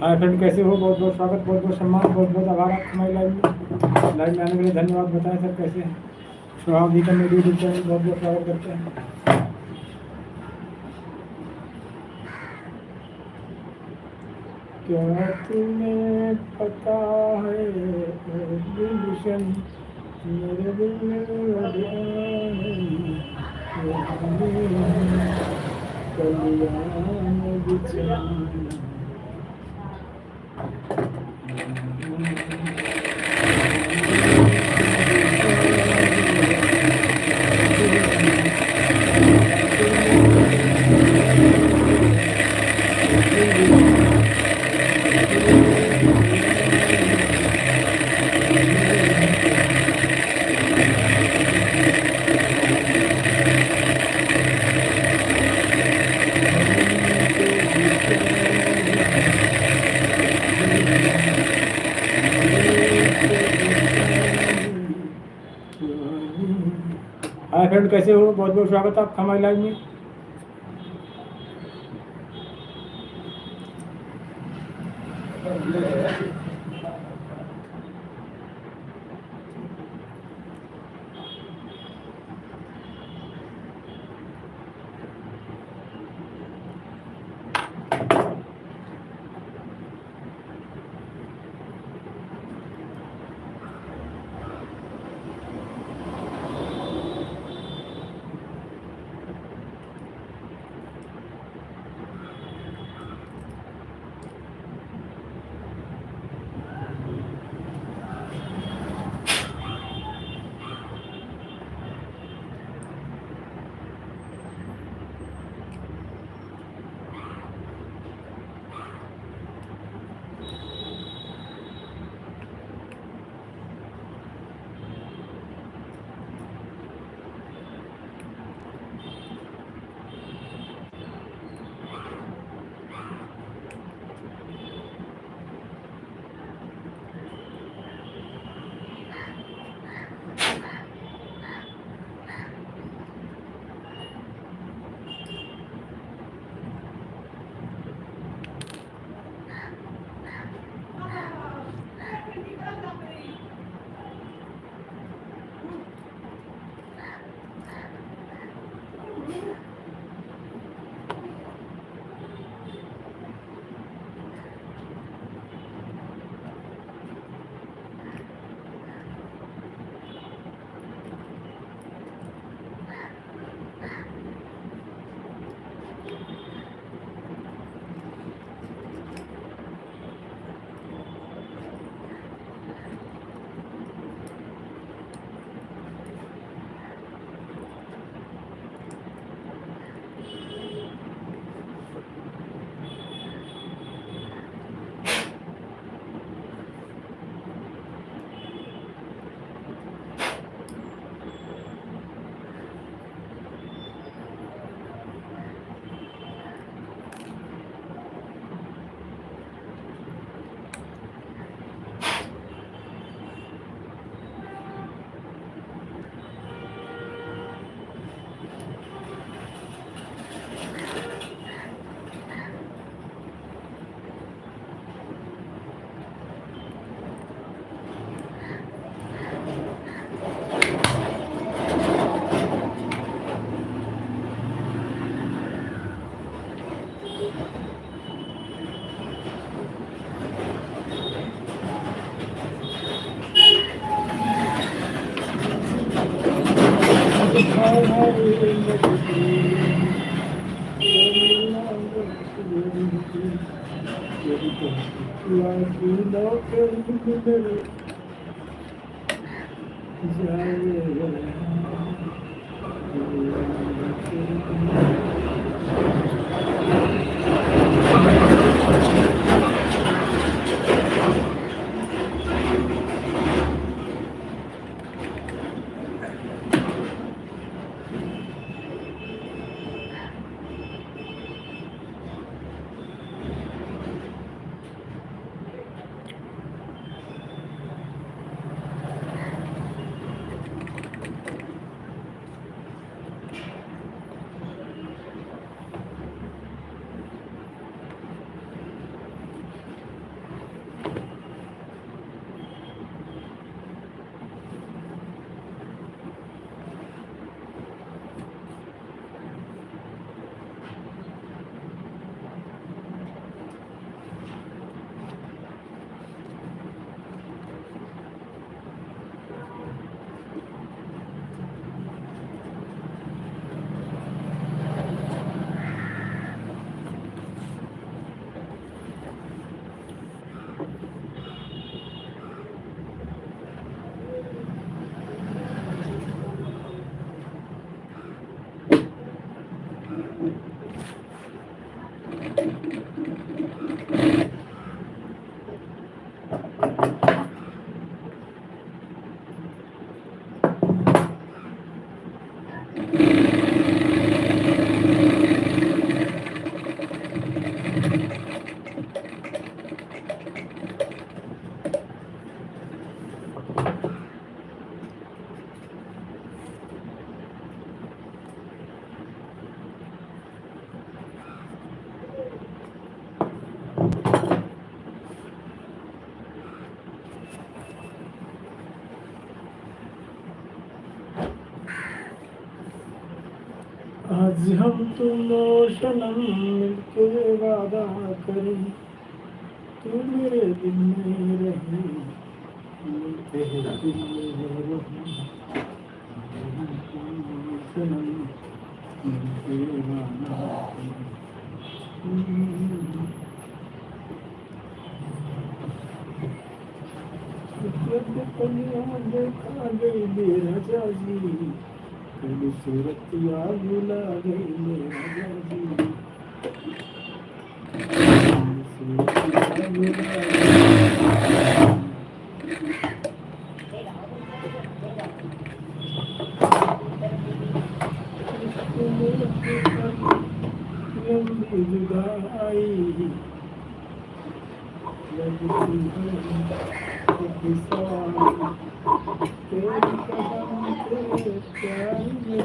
हाय फ्रेंड, कैसे हो? बहुत बहुत स्वागत, बहुत बहुत सम्मान, बहुत बहुत आभार आपका हमारी लाइव में आने के लिए धन्यवाद। बताएं सर कैसे हैं? स्वभाव जी का मेरे यूट्यूब चैनल बहुत बहुत स्वागत करते हैं। क्या तुम्हें पता है गुलशन मेरे दिल में कल्याण बिछा हाय फ्रेंड, कैसे हो? बहुत बहुत स्वागत है आपका हमारे लाइव में। आज हम तुम सनम मिलके वादा करें, तू मेरे दिल में रहे, मिलते हैं दिल में रहे, सनम मिलके वादा करें। देखा गई मेरा जाजी, कभी सूरत याद भुला गई मेरा जाजी, सूरत याद भुला गई लंबी जुदाई लगती है कभी सवाल, तेरी कदम तेरे प्यार में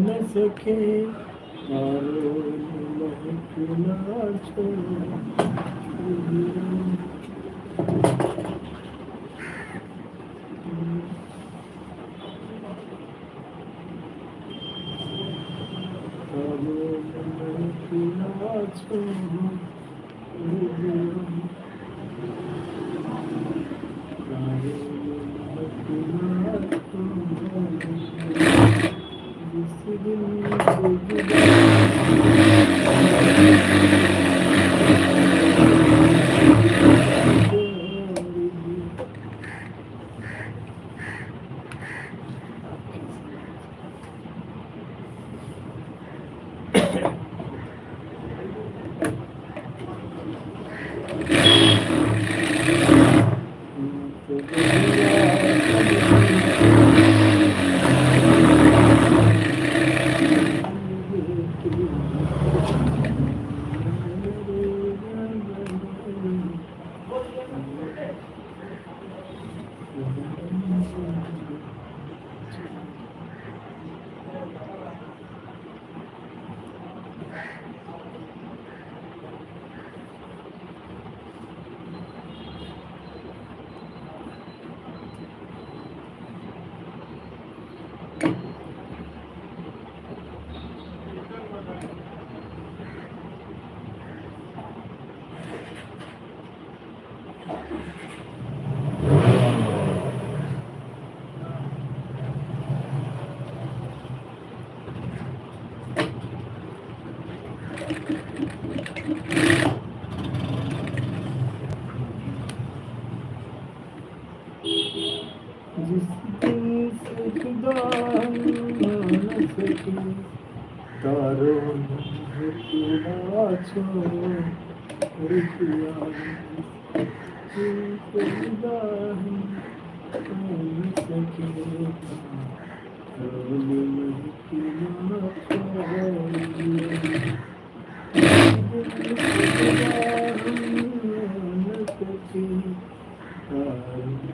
न सके और महकना छोड़। जिस दिन से जुदा न सके तारों ने पूरा छोड़ दिया, जिसको जुदा न सके तारों ने पूरा छोड़ दिया, जिस दिन से जुदा न सके तारों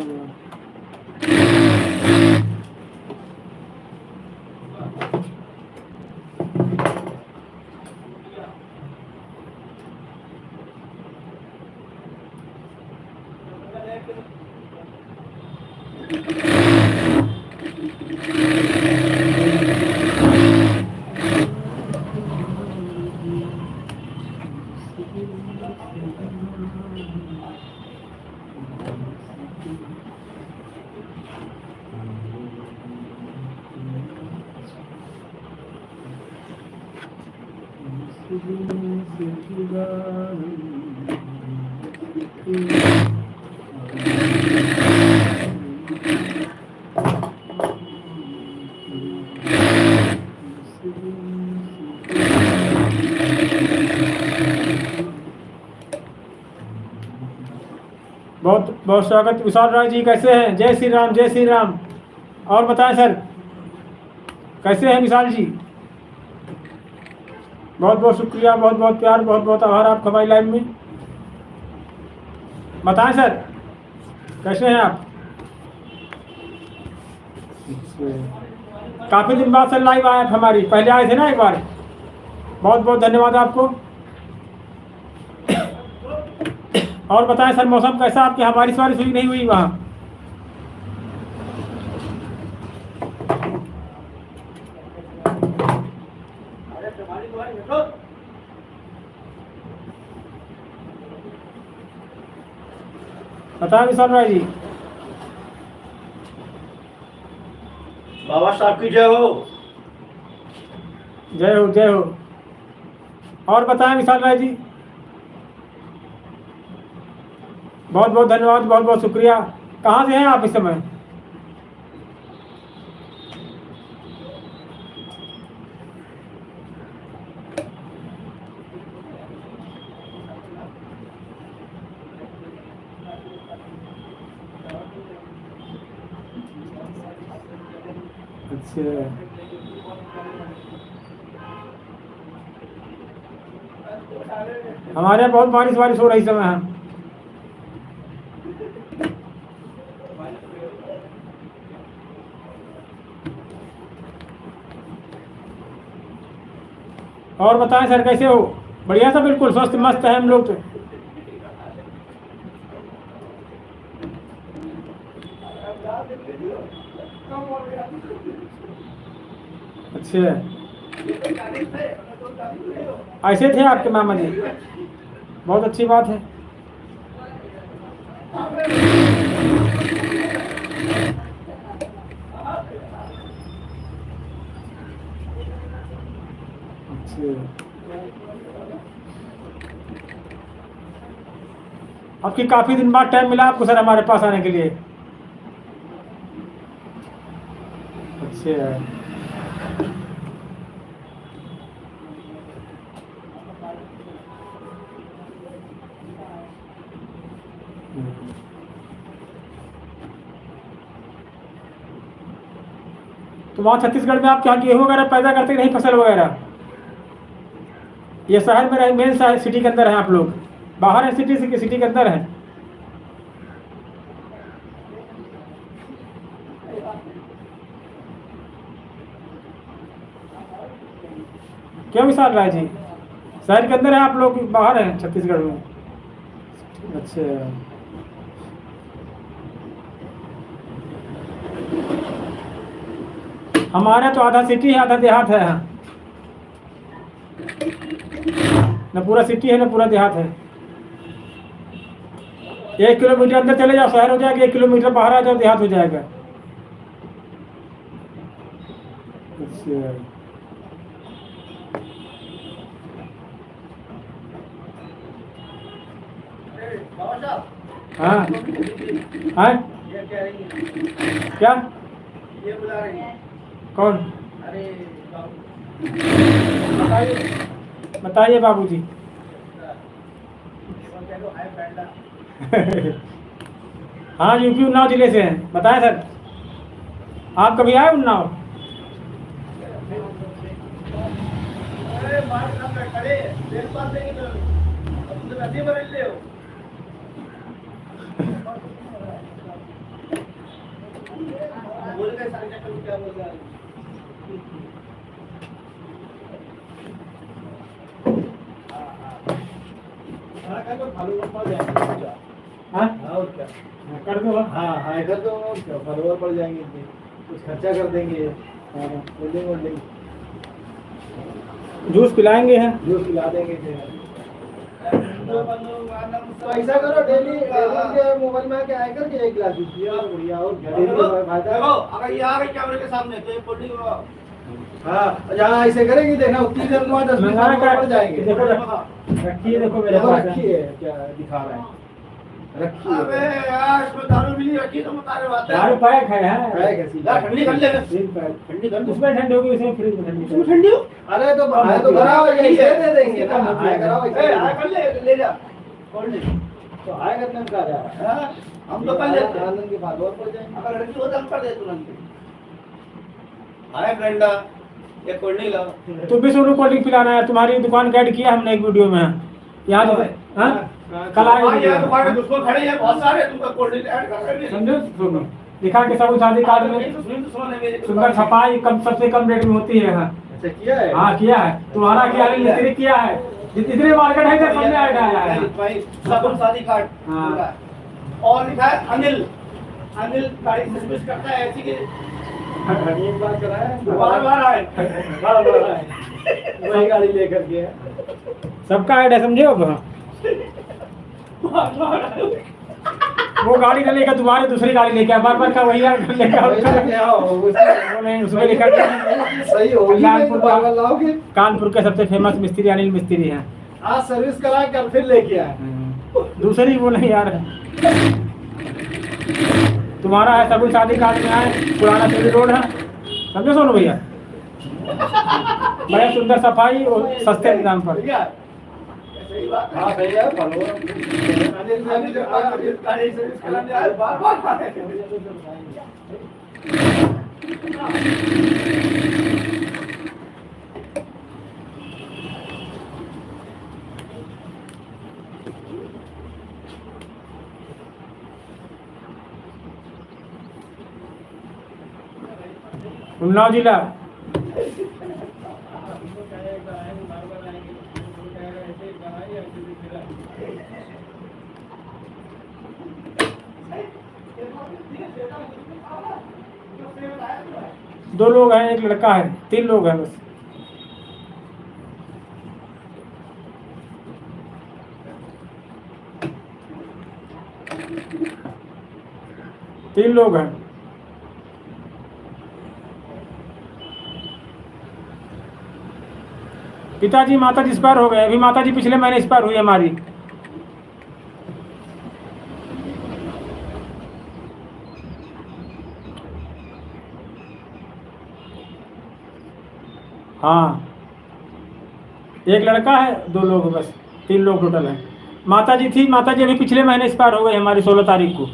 बहुत बहुत स्वागत विशाल राय जी, कैसे हैं? जय श्री राम, जय श्री राम। और बताएं सर, कैसे हैं विशाल जी? बहुत बहुत शुक्रिया, बहुत बहुत प्यार, बहुत बहुत आभार आपका हमारी लाइव में। बताएं सर, कैसे हैं आप? काफ़ी दिन बाद सर लाइव आए आप हमारी, पहले आए थे ना एक बार। बहुत बहुत धन्यवाद आपको। और बताएं सर, मौसम कैसा आपके? हमारी बारिश हुई नहीं हुई वहाँ? बताएं विशाल राय जी। बाबा साहब की जय हो। जय हो, जय हो। और बताएं विशाल राय जी। बहुत बहुत धन्यवाद, बहुत बहुत शुक्रिया। कहाँ से हैं आप इस समय? अच्छा, हमारे यहाँ बहुत बारिश हो रही समय है। और बताएं सर, कैसे हो? बढ़िया सा, बिल्कुल स्वस्थ मस्त है हम लोग तो। अच्छा, ऐसे थे आपके मामा जी? बहुत अच्छी बात है। आपकी काफ़ी दिन बाद टाइम मिला आपको सर हमारे पास आने के लिए। अच्छा, तो वहाँ छत्तीसगढ़ में आप क्या गेहूँ वगैरह पैदा करते नहीं, फसल वगैरह? ये शहर में रहे, मेन शहर सिटी के अंदर है आप लोग? बाहर है सिटी से, सिटी के अंदर है? क्यों विशाल राय जी, शहर के अंदर है आप लोग, बाहर हैं छत्तीसगढ़ में? अच्छा, हमारे तो आधा सिटी है आधा देहात है। न पूरा सिटी है न पूरा देहात है। 1 किलोमीटर अंदर चले जाओ शहर हो जाएगा, 1 किलोमीटर बाहर आ जाओ देहात हो जाएगा। अच्छा, हाँ हाँ, क्या ये बुला रही है? कौन? अरे बताइए बाबूजी। हाँ, यूपी उन्नाव जिले से हैं। बताएं सर, आप कभी आए उन्नाव? अरे मार खड़े देर पास देंगे तो अब तो नदी में ले हो। बोल गए सारे चक्कर में क्या बोल रहा है हाँ कर दो फॉलोवर बढ़ जाएंगे हाँ और क्या कर दो। हाँ कर दो और क्या फॉलोवर बढ़ जाएंगे कुछ खर्चा कर देंगे होल्डिंग जूस पिलाएंगे हैं। जूस पिला देंगे तो ऐसा करो डेली के मोबाइल में आके आया करके एक गिलास दूध पिया और बढ़िया और फायदा अगर ये आ गई कैमरे के सामने तो ये फोल्डिंग हाँ जहाँ ऐसे करेंगी देखना 30 दिन में 10 मंगाना मिनट क्या पड़ जाएंगे देखो रखिए, देखो मेरे देखो पास रखी है। है क्या दिखा रहा है रखी अबे है यार इसमें दारू भी नहीं रखी तो बता रहे बात दारू पैक है है कैसी यार ठंडी कर ले फ्रिज पैक। ठंडी कर उसमें ठंडी होगी, उसमें फ्रिज में ठंडी इसमें ठंडी हो अरे तो कराओ ऐसे दे देंगे ना आया कराओ ए ऐसे आ कर ले जा फोल्डिंग तो आया करने का रहा है हम तो कर लेते हैं आनंद के बाद और पड़ जाएंगे अगर लड़की हो तो हम कर दे तुरंत हाय फ्रेंडा ये फोल्डिंग ला तो 20 रुपये कोल्ड ड्रिंक पिलाना है। तुम्हारी दुकान का ऐड किया हमने एक वीडियो में। यहाँ हाँ कल आए हाँ यार वीडियो। दुकान के दोस्तों खड़े हैं बहुत सारे तुमका कोल्ड ड्रिंक ऐड कर रहे हैं समझो सुनो, लिखा के सब शादी कार्ड में सुंदर छपाई कम सबसे कम रेट में होती है। हाँ ऐसा किया है हाँ किया है, तुम्हारा किया है, मिस्त्री किया है। जितने मार्केट है सब में ऐड आया है। भाई सब शादी कार्ड हाँ। और लिखा है अनिल अनिल गाड़ी सर्विस करता है ऐसी की एक बार कराया बार बार आए बार आए वही गाड़ी लेकर के सबका ऐड है, समझे हो। वो गाड़ी न लेकर तुम्हारी दूसरी गाड़ी लेके आ, बार का वही गाड़ी वैसा क्या हो वो नहीं, उसमें लिखा सही हो कल्याणपुर का लाओगे कानपुर के सबसे फेमस मिस्त्री अनिल मिस्त्री हैं। आज सर्विस करा कर फिर लेके आए दूसरी वो नहीं यार तुम्हारा है सबुल शादी कार्ड में है, पुराना सिटी रोड है। समझो सोनू भैया, बड़े सुंदर सफाई और सस्ते दाम पर। सही बात है हाँ भैया फॉलोवर गाड़ी सर्विस कराने आए बार बार आए उन्नाव जिला दो लोग हैं, एक लड़का है, 3 लोग हैं बस। तीन लोग हैं। पिताजी माताजी एक्सपायर हो गए, अभी माताजी पिछले महीने एक्सपायर हुई हमारी। हाँ एक लड़का है, 2 लोग बस, 3 लोग टोटल हैं। माताजी थी, माताजी अभी पिछले महीने एक्सपायर हो गई हमारी 16 तारीख को।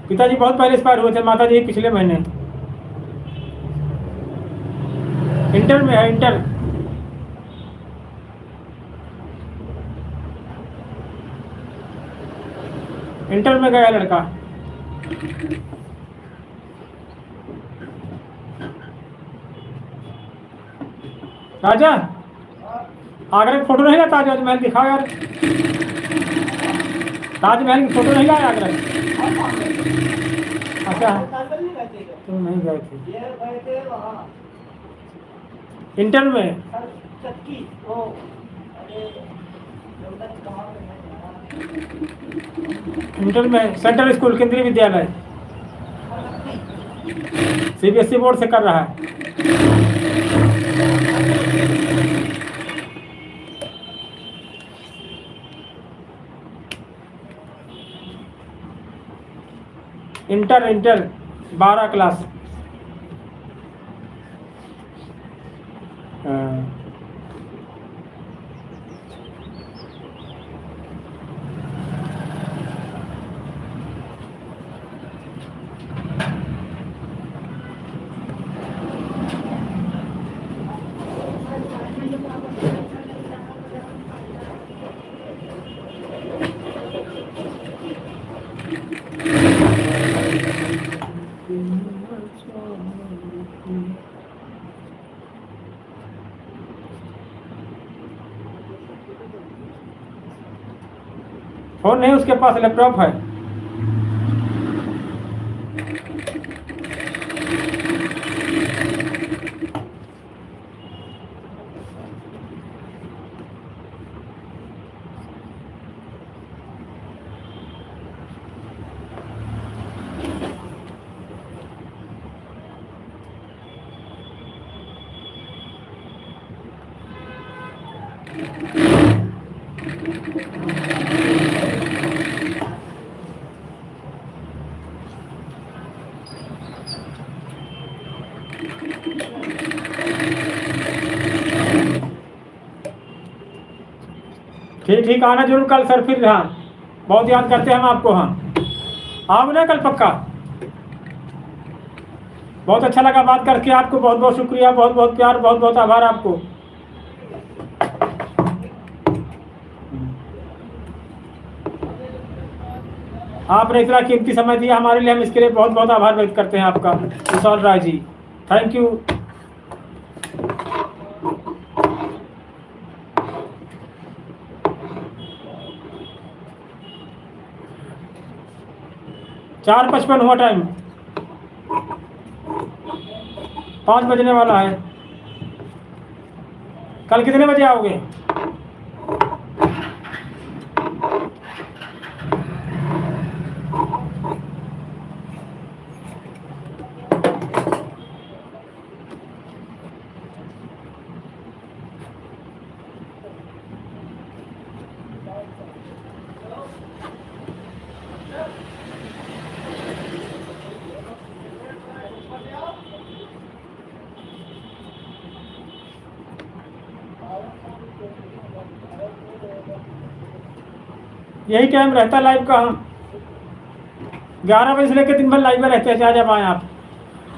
पिताजी बहुत पहले एक्सपायर हुए थे, माताजी पिछले महीने। इंटर में है, इंटर। इंटर में गया लड़का। राजा आगरा की फोटो नहीं लाया, ताजमहल दिखाओ यार। ताजमहल की फोटो नहीं लाया आगरा की। अच्छा तुम नहीं गए थे इंटर में। इंटर में सेंट्रल स्कूल केंद्रीय विद्यालय CBSE बोर्ड से कर रहा है। Inter 12 class. फोन नहीं उसके पास, लैपटॉप है। ठीक ठीक, आना जरूर कल सर, फिर हाँ बहुत याद करते हैं हम आपको। हाँ आओगे ना कल पक्का। बहुत अच्छा लगा बात करके आपको, बहुत बहुत शुक्रिया, बहुत बहुत प्यार, बहुत बहुत आभार आपको। आपने इतना कीमती समय दिया हमारे लिए, हम इसके लिए बहुत बहुत आभार व्यक्त करते हैं आपका विशाल राय जी। Thank you. चार 55 हुआ टाइम, 5 बजने वाला है। कल कितने बजे आओगे? यही टाइम रहता है लाइव का। हम 11 बजे से लेकर दिन भर लाइव में रहते हैं, चाहे जब आए आप,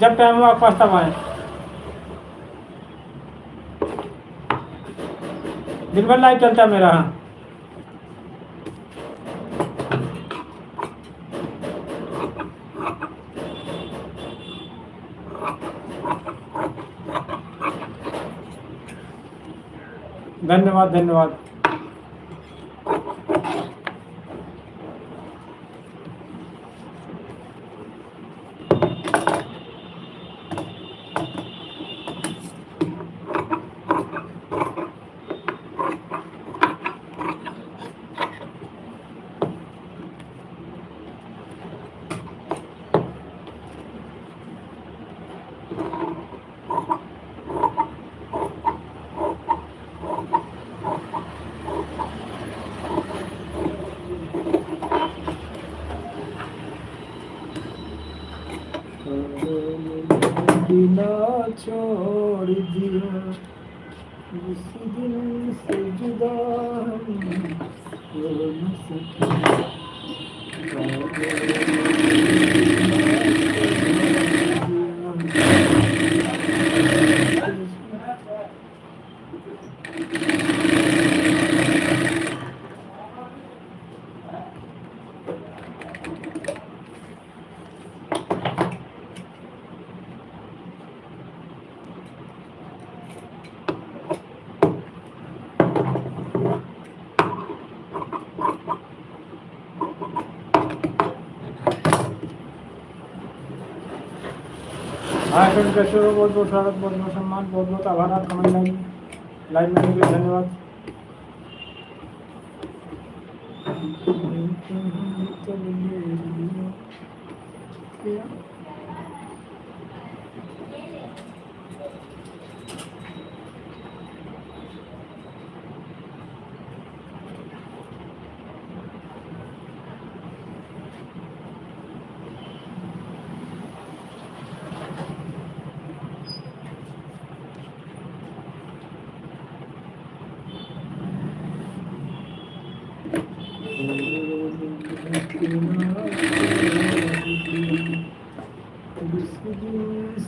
जब टाइम हो आपके पास तब आए। दिन भर लाइव चलता है मेरा। हाँ धन्यवाद धन्यवाद। बिना छोड़ दिया जिस दिल से जुदा हो न सके। हाँ फ्रेंड, कैसे हो? बहुत बहुत स्वागत, बहुत बहुत सम्मान, बहुत बहुत आभार आपका हमारी लाइव में आने के लिए धन्यवाद।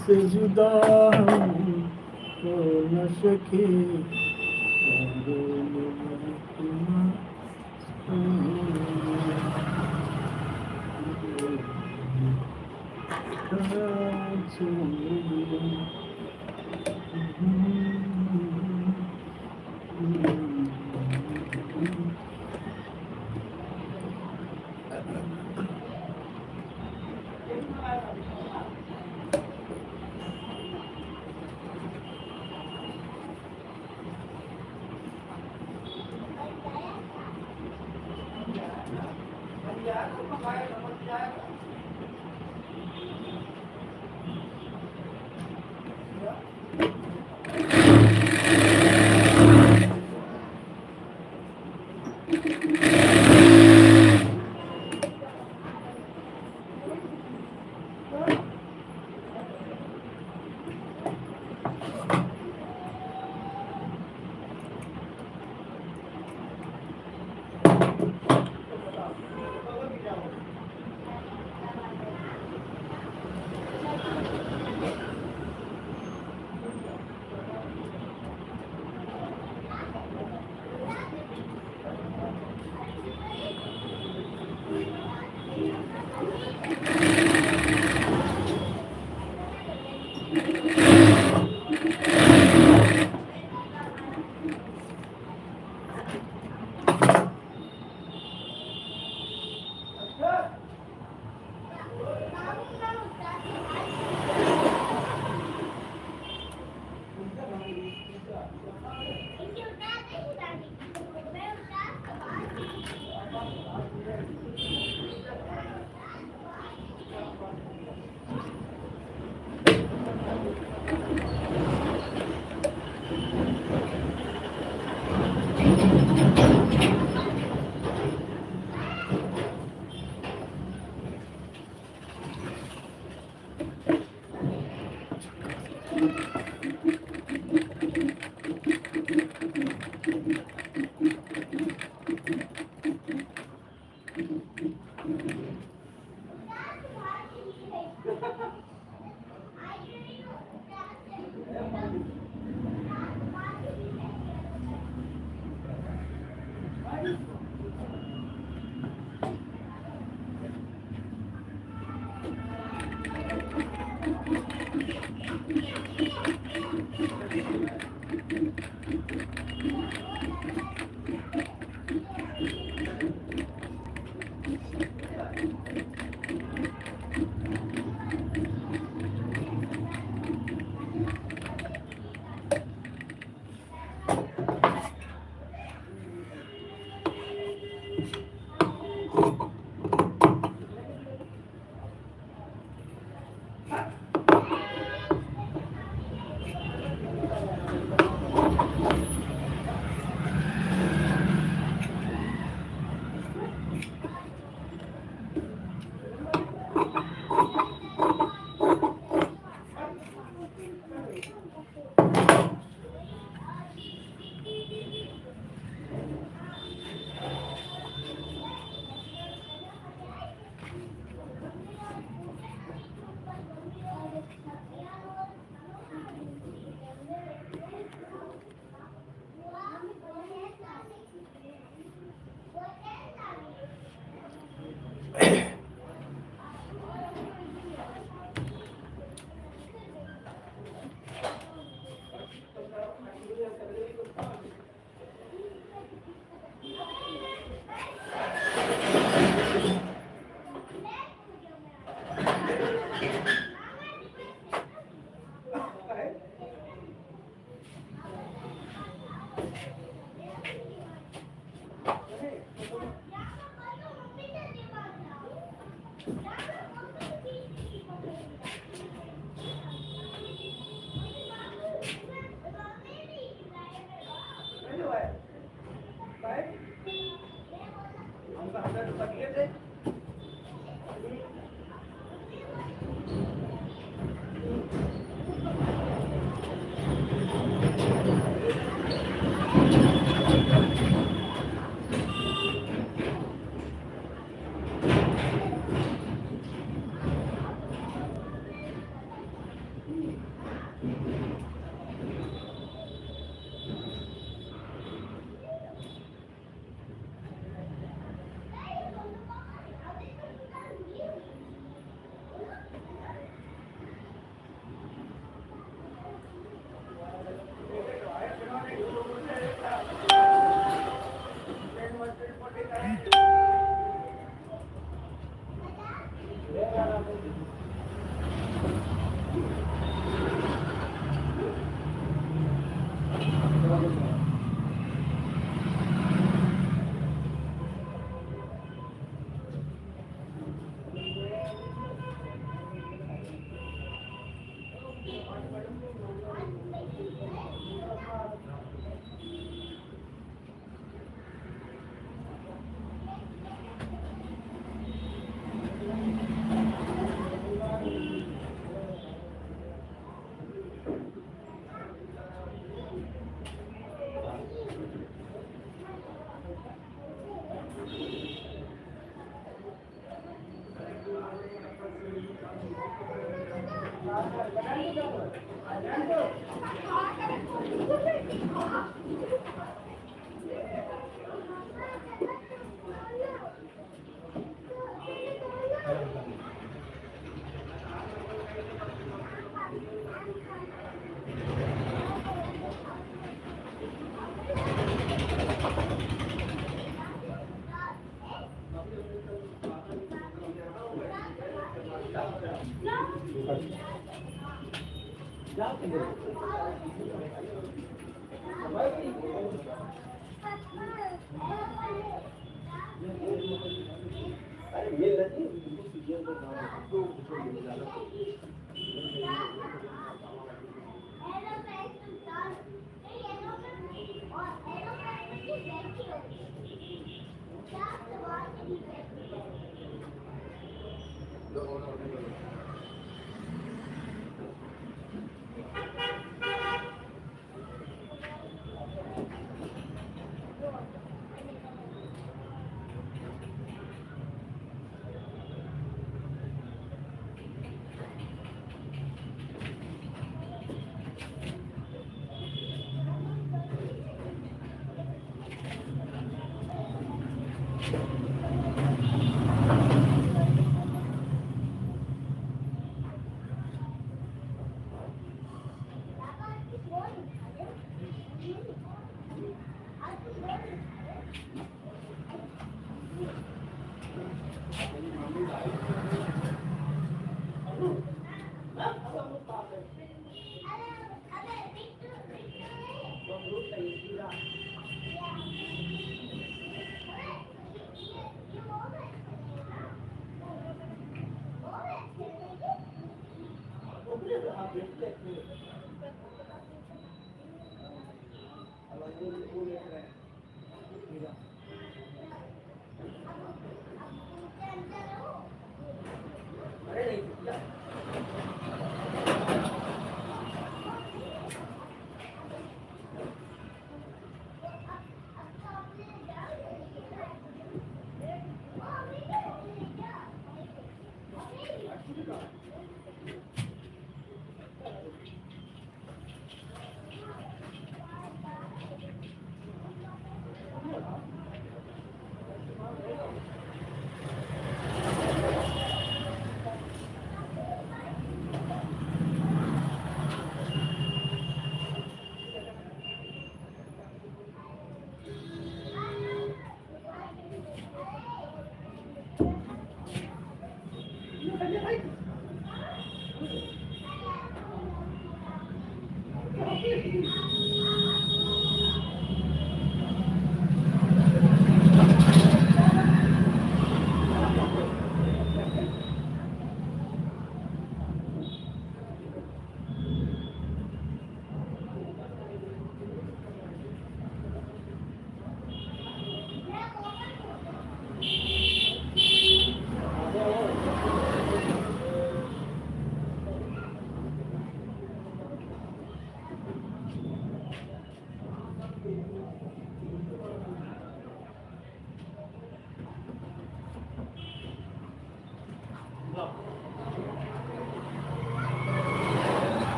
से जुदा हो न सके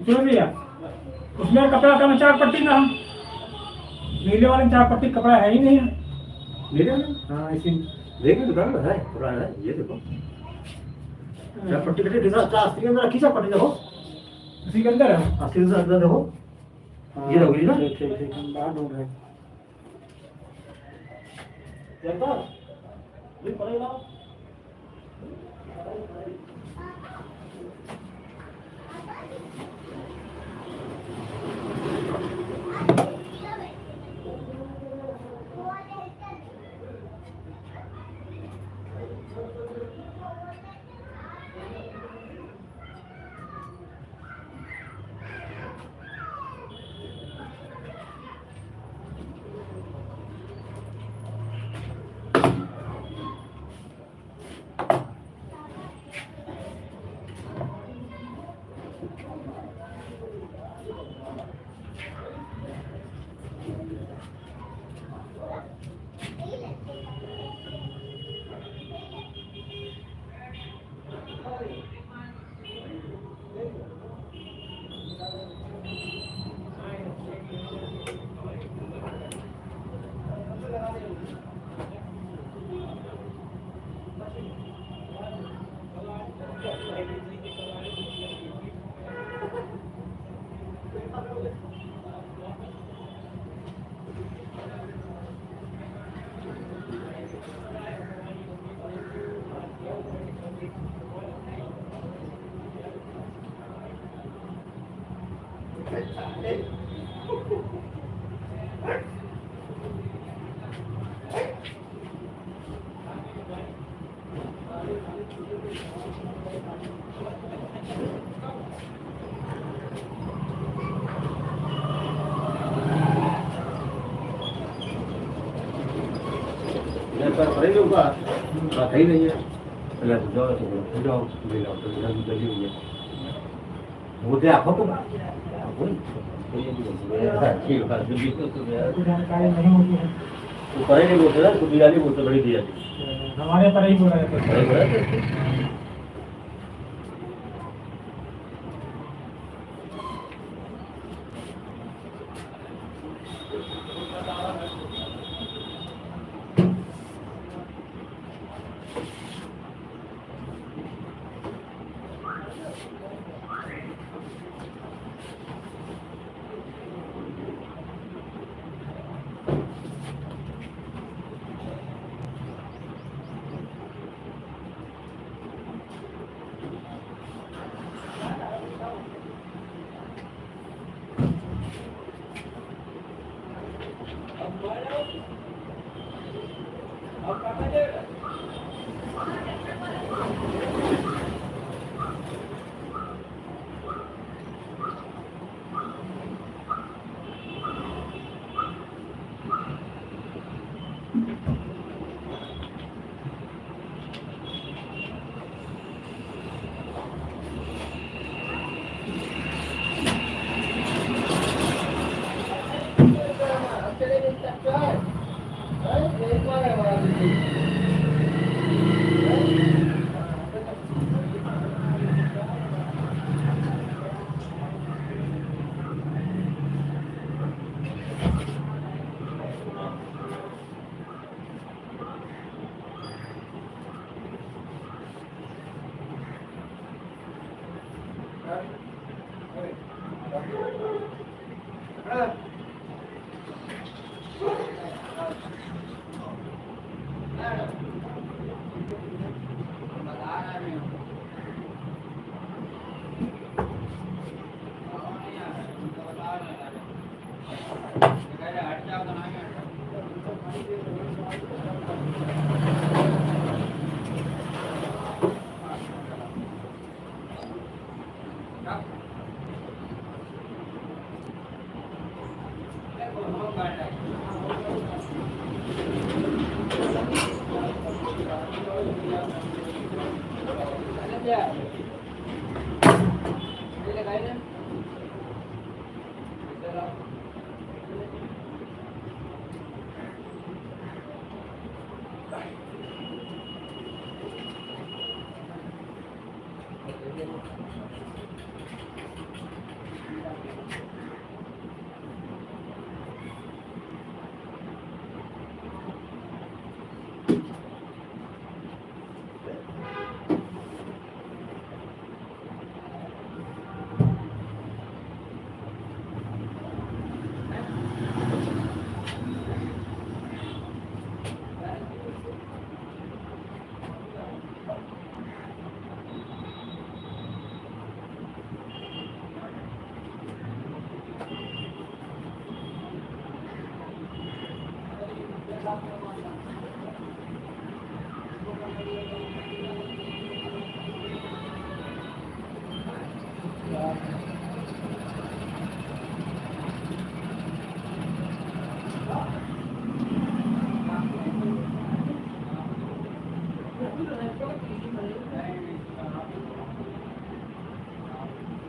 सुनो भैया, उसमें कपड़ा का चार पट्टी ना, नीले वाले में चार पट्टी कपड़ा है ही नहीं है। नीले में हाँ इसी देखिए दुकान में है पुराना है, ये देखो क्या पट्टी कटी दिखा चास्ती के अंदर खींचा पट्टी देखो उसी के अंदर है। अस्सी से अंदर देखो ये रहोगी ना ठीक ठीक ठीक, हम बाहर ढूंढ रहे हैं। ये पड़ेगा पड़ेगा ऊपर बात ही नहीं है पहले तो जाओ ले लो तो जल्दी जल्दी हो गया वो दे आपको ठीक है जल्दी तो जानकारी नहीं होती है, तो पढ़े नहीं बोलते ना खुद वाली बोलते बड़ी दिया थी हमारे पर ही बोला जाता है।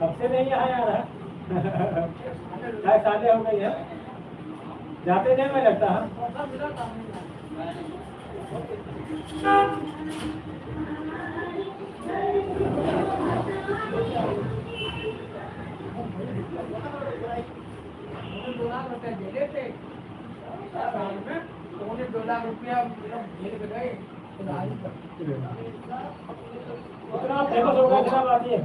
कब से नहीं आया यार क्या शादी हो गई है जाते नहीं में लगता है उतना फेमस हो गया इतना बात है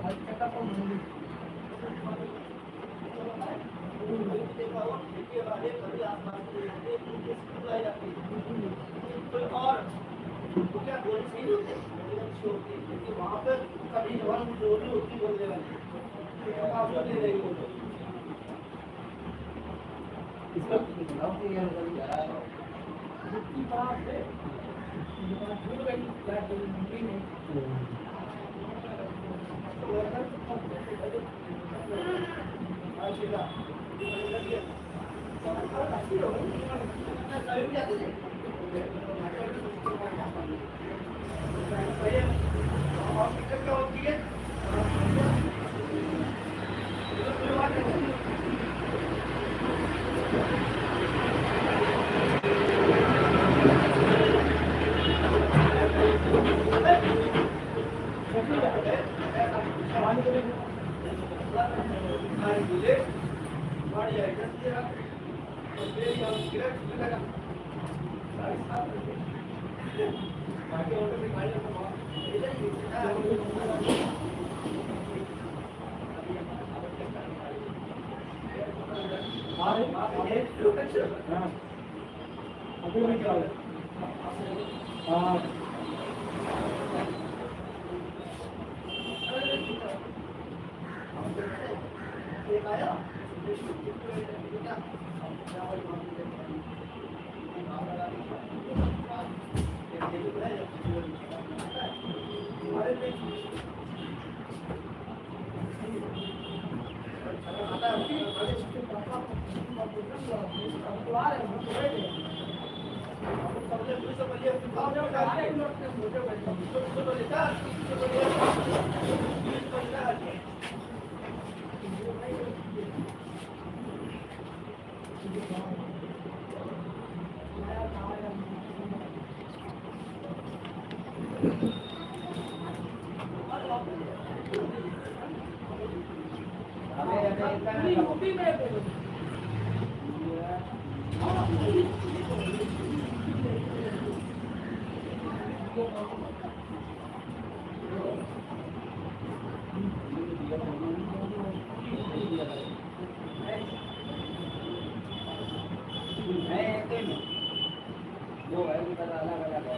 दो है उनका अलग अलग है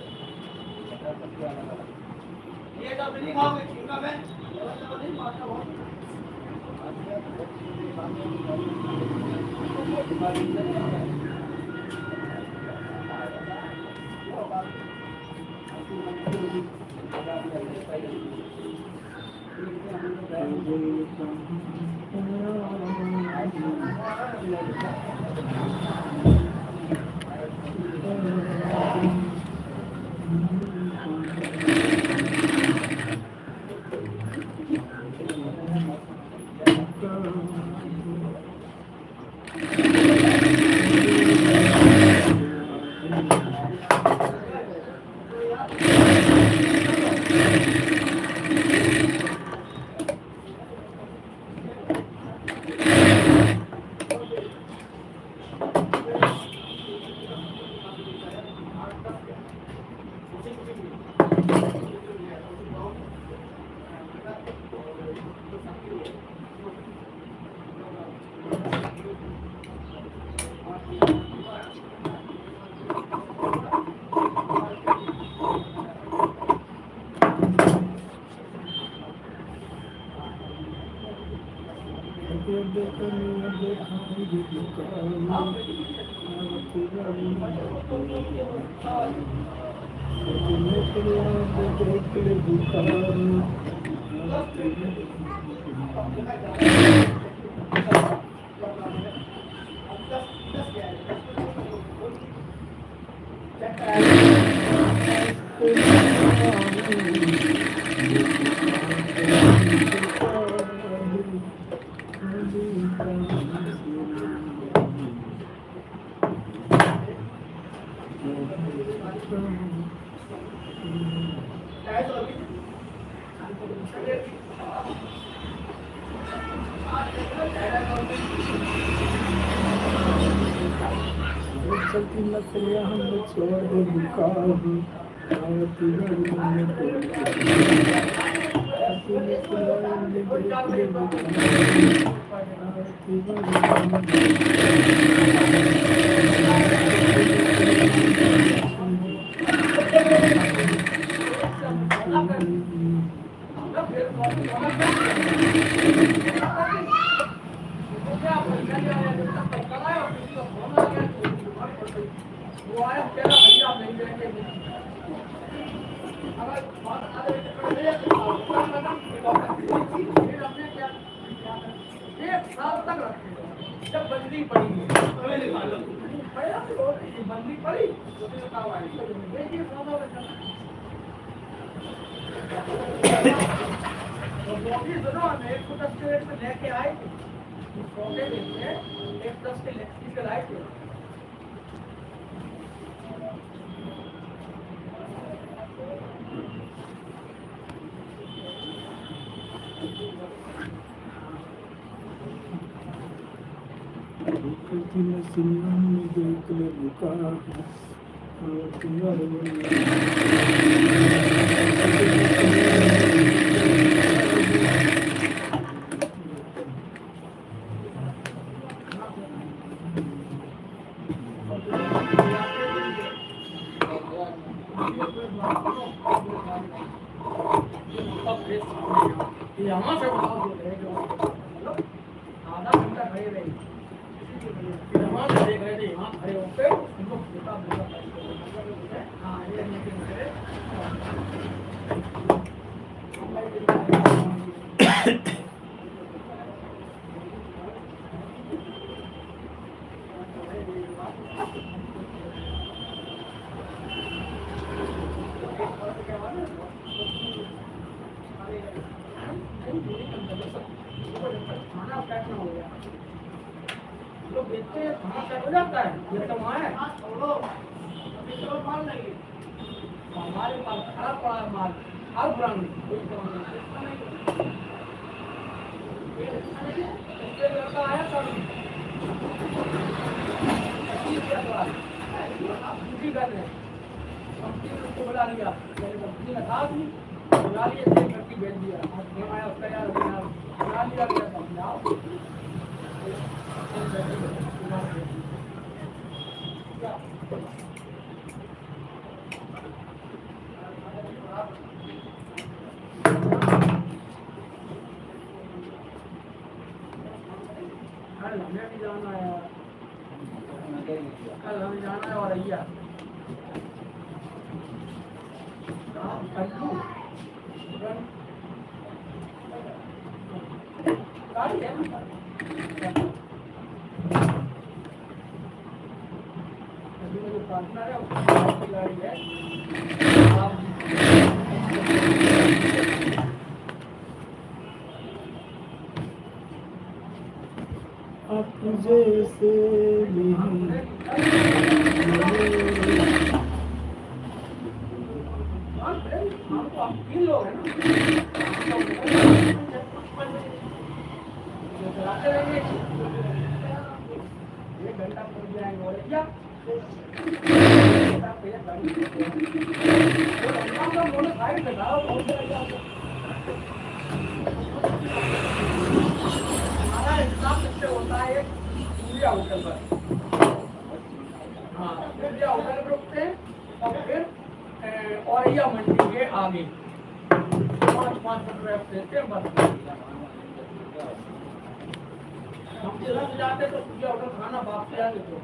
सबसे अलग अलग ये तो नहीं खाओगे चिंगा में नहीं मारता हो लेके आए एक 10 के लेके आए थे यहाँ से आधा घंटा खड़े रहे यहाँ से देख रहे थे यहाँ खड़े होकर उनको हाँ खाना पैक ना हो गया लोग बेचते हैं खाना पैक हो जाता है ये तो वहाँ है हमारे पास खराब पड़ा माल और पुराना लड़का आया तब ड्यूटी कर रहे हैं कंपनी ने उसको बुला लिया कंपनी ने कहा भी बुला लिया चेक करके भेज दिया और आया उसका यार बुला लिया गया समझाओ हमें भी जाना है यार, कल हमें जाना है और भैया गाड़ी है ना, अभी मेरे पार्टनर है उसकी गाड़ी है आप जैसे हमको आप 3 लोग हैं ना, चलाते रहेंगे 1 घंटा पहुंच जाएंगे और क्या साइड पे जाओ पहुंच जाएगा। हमारा एग्जाम किससे होता है सूर्या होटल पर, हाँ सूर्या होटल पर रुकते हैं और फिर औरैया मंडी के आगे 5-5 मिनट देते हैं बस। हम जिला में जाते तो सूर्या होटल खाना वापस आते तो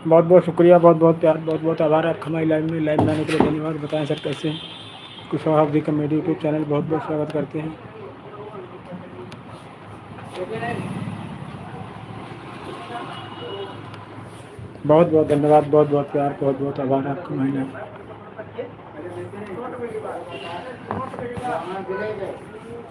बहुत बहुत शुक्रिया, बहुत बहुत प्यार, बहुत बहुत आभार आपका हमारी लाइव में आने के लिए धन्यवाद। बताएं सर कैसे हैं? Kushwaha of the comedy YouTube channel बहुत बहुत स्वागत करते हैं। बहुत बहुत धन्यवाद, बहुत बहुत प्यार, बहुत बहुत आभार आपका हमारी लाइव।